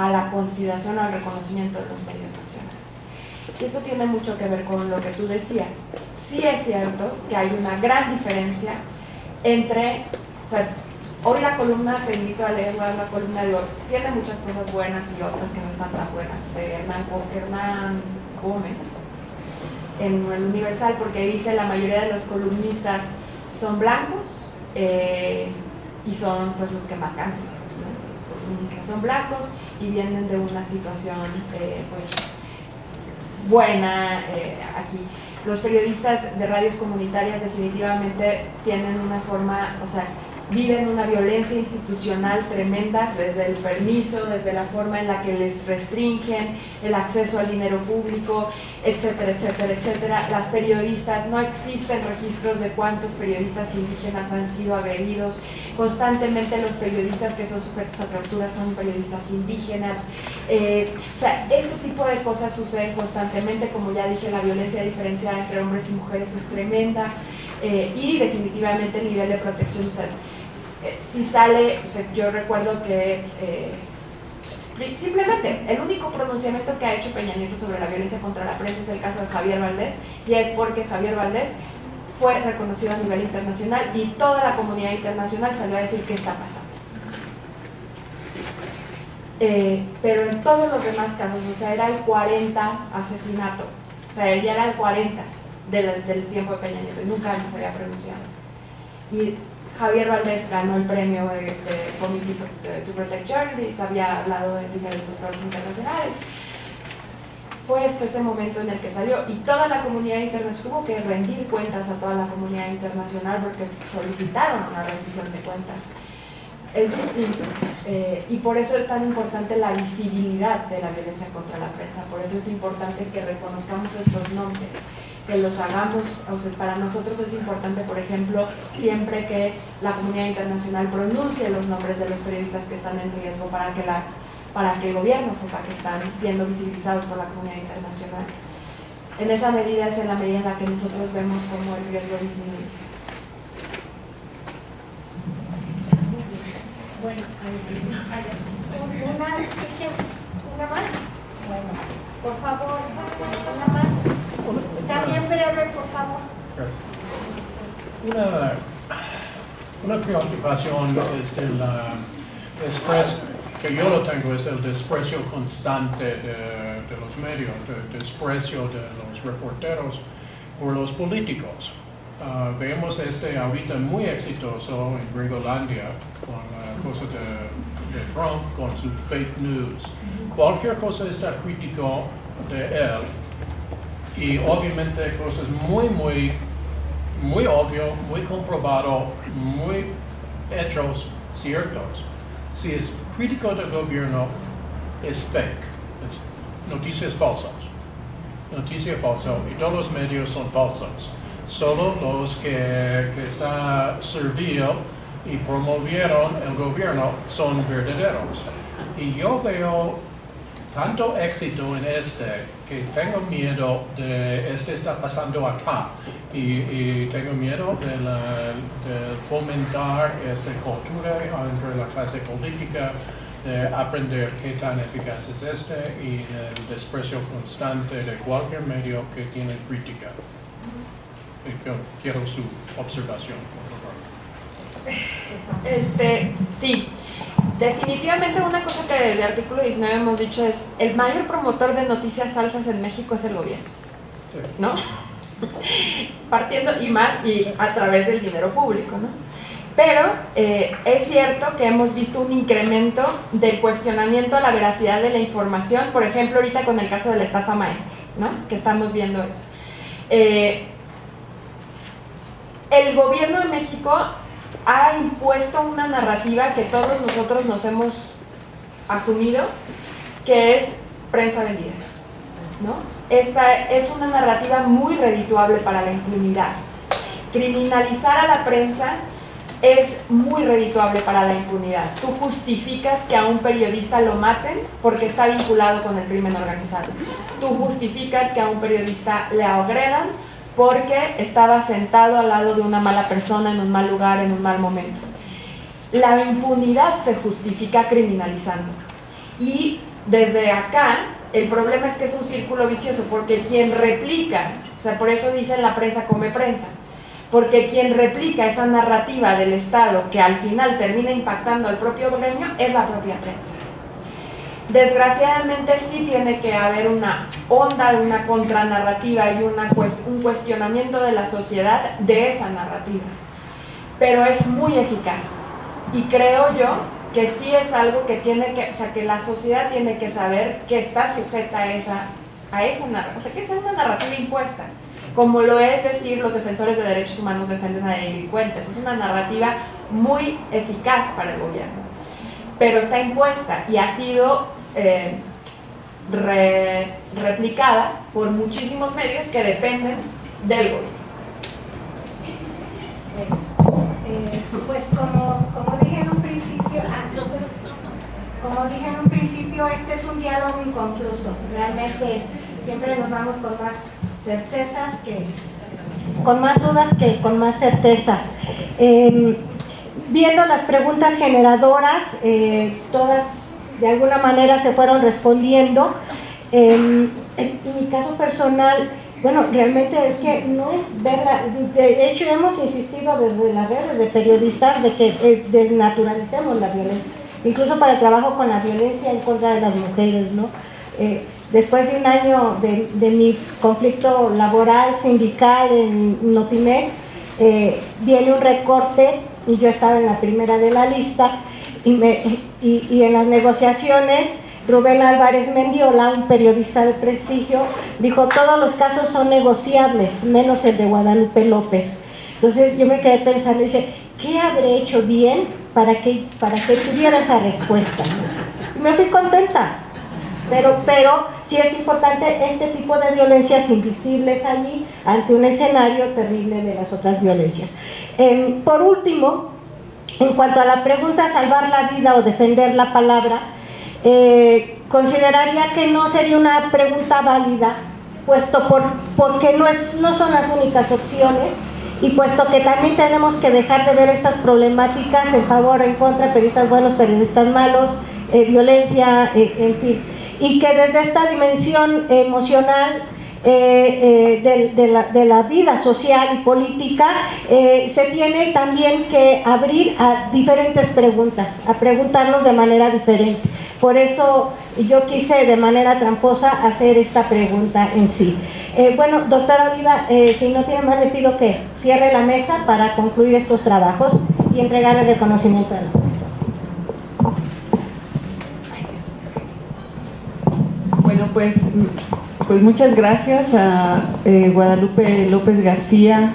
la consideración o al reconocimiento de los medios nacionales. Y esto tiene mucho que ver con lo que tú decías. Sí es cierto que hay una gran diferencia entre, o sea, hoy la columna, te invito a leer la columna de hoy, tiene muchas cosas buenas y otras que no están tan buenas, de Hernán Gómez, en el Universal, porque dice la mayoría de los columnistas son blancos y son pues los que más ganan, ¿no? Los columnistas son blancos y vienen de una situación pues buena aquí. Los periodistas de radios comunitarias definitivamente tienen una forma, o sea, viven una violencia institucional tremenda, desde el permiso, desde la forma en la que les restringen el acceso al dinero público, etcétera, etcétera, etcétera. Las periodistas, no existen registros de cuántos periodistas indígenas han sido agredidos. Constantemente los periodistas que son sujetos a tortura son periodistas indígenas. O sea, este tipo de cosas suceden constantemente. Como ya dije, la violencia diferenciada entre hombres y mujeres es tremenda. Y definitivamente el nivel de protección, o sea, si sale, o sea, yo recuerdo que simplemente el único pronunciamiento que ha hecho Peña Nieto sobre la violencia contra la prensa es el caso de Javier Valdés, y es porque Javier Valdés fue reconocido a nivel internacional y toda la comunidad internacional salió a decir qué está pasando. Pero en todos los demás casos, o sea, era el 40 asesinato, o sea, ya era el 40 del tiempo de Peña Nieto y nunca se había pronunciado. Y Javier Valdés ganó el premio de Committee to Protect Journalists, había hablado en diferentes foros internacionales. Fue ese momento en el que salió y toda la comunidad internacional tuvo que rendir cuentas a toda la comunidad internacional porque solicitaron una rendición de cuentas. Es distinto y por eso es tan importante la visibilidad de la violencia contra la prensa, por eso es importante que reconozcamos estos nombres, que los hagamos, o sea, para nosotros es importante, por ejemplo, siempre que la comunidad internacional pronuncie los nombres de los periodistas que están en riesgo para que el gobierno sepa que están siendo visibilizados por la comunidad internacional. En esa medida es en la medida en la que nosotros vemos cómo el riesgo disminuye. Bueno, una más. Bueno, por favor, una más. También breve, por favor. Una preocupación es el desprecio, que yo lo tengo, es el desprecio constante de los medios, el desprecio de los reporteros por los políticos. Vemos ahorita muy exitoso en Gringolandia con la cosa de Trump, con su fake news. Cualquier cosa está crítico de él y obviamente cosas muy obvio, muy comprobado, muy hechos ciertos. Si es crítico del gobierno, es fake, es noticias falsas. Noticia falsa y todos los medios son falsos. Solo los que están servidos y promovieron el gobierno son verdaderos. Y yo veo tanto éxito en que tengo miedo de está pasando acá y tengo miedo de fomentar esta cultura entre la clase política, de aprender qué tan eficaz es y el desprecio constante de cualquier medio que tiene crítica. Quiero su observación, por favor. Sí, definitivamente una cosa que desde el artículo 19 hemos dicho es el mayor promotor de noticias falsas en México es el gobierno, ¿no? Partiendo y a través del dinero público, ¿no? Pero es cierto que hemos visto un incremento del cuestionamiento a la veracidad de la información, por ejemplo ahorita con el caso de la estafa maestra, ¿no? Que estamos viendo eso. El gobierno de México ha impuesto una narrativa que todos nosotros nos hemos asumido, que es prensa vendida, ¿no? Esta es una narrativa muy redituable para la impunidad. Criminalizar a la prensa es muy redituable para la impunidad. Tú justificas que a un periodista lo maten porque está vinculado con el crimen organizado. Tú justificas que a un periodista le agredan porque estaba sentado al lado de una mala persona en un mal lugar, en un mal momento. La impunidad se justifica criminalizando. Y desde acá, el problema es que es un círculo vicioso, porque quien replica, o sea, por eso dicen la prensa come prensa, porque quien replica esa narrativa del Estado que al final termina impactando al propio gremio es la propia prensa. Desgraciadamente sí tiene que haber una onda de una contranarrativa y un cuestionamiento de la sociedad de esa narrativa, pero es muy eficaz y creo yo que sí es algo que que la sociedad tiene que saber que está sujeta a esa narrativa, o sea, que es una narrativa impuesta, como lo es decir los defensores de derechos humanos defienden a delincuentes. Es una narrativa muy eficaz para el gobierno, pero está impuesta y ha sido replicada por muchísimos medios que dependen del gobierno. Pues como dije en un principio, este es un diálogo inconcluso. Realmente siempre nos vamos con más certezas con más dudas que con más certezas. Viendo las preguntas generadoras, todas de alguna manera se fueron respondiendo. En mi caso personal, Bueno, realmente es que no es verla, de hecho hemos insistido desde las redes de periodistas de que desnaturalicemos la violencia, incluso para el trabajo con la violencia en contra de las mujeres, ¿no? Después de un año de mi conflicto laboral, sindical en Notimex, viene un recorte y yo estaba en la primera de la lista y en las negociaciones Rubén Álvarez Mendiola, un periodista de prestigio, dijo todos los casos son negociables, menos el de Guadalupe López. Entonces yo me quedé pensando y dije, ¿qué habré hecho bien para que tuviera esa respuesta? Y me fui contenta, pero sí es importante este tipo de violencias invisibles allí ante un escenario terrible de las otras violencias. Por último, en cuanto a la pregunta salvar la vida o defender la palabra, consideraría que no sería una pregunta válida, puesto porque no son las únicas opciones y puesto que también tenemos que dejar de ver estas problemáticas en favor o en contra, periodistas buenos, periodistas malos, violencia, en fin, y que desde esta dimensión emocional de la vida social y política se tiene también que abrir a diferentes preguntas, a preguntarnos de manera diferente. Por eso yo quise de manera tramposa hacer esta pregunta en sí. Bueno, doctora Oliva, si no tiene más, le pido que cierre la mesa para concluir estos trabajos y entregar el reconocimiento a la maestra. Bueno, pues muchas gracias a Guadalupe López García,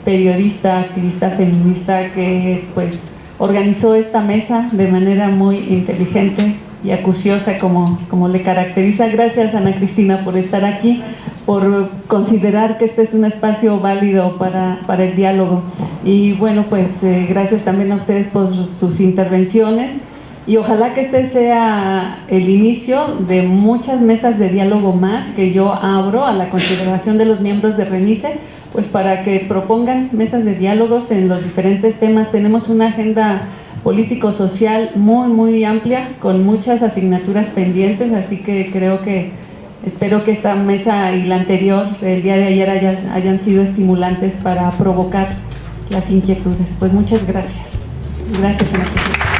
periodista, activista feminista, que pues organizó esta mesa de manera muy inteligente y acuciosa como le caracteriza. Gracias, Ana Cristina, por estar aquí, por considerar que este es un espacio válido para el diálogo. Y bueno, pues gracias también a ustedes por sus intervenciones. Y ojalá que este sea el inicio de muchas mesas de diálogo más que yo abro a la consideración de los miembros de RENICE, pues para que propongan mesas de diálogos en los diferentes temas. Tenemos una agenda político-social muy amplia, con muchas asignaturas pendientes, así que espero que esta mesa y la anterior del día de ayer hayan sido estimulantes para provocar las inquietudes. Pues muchas gracias. Gracias, señor presidente.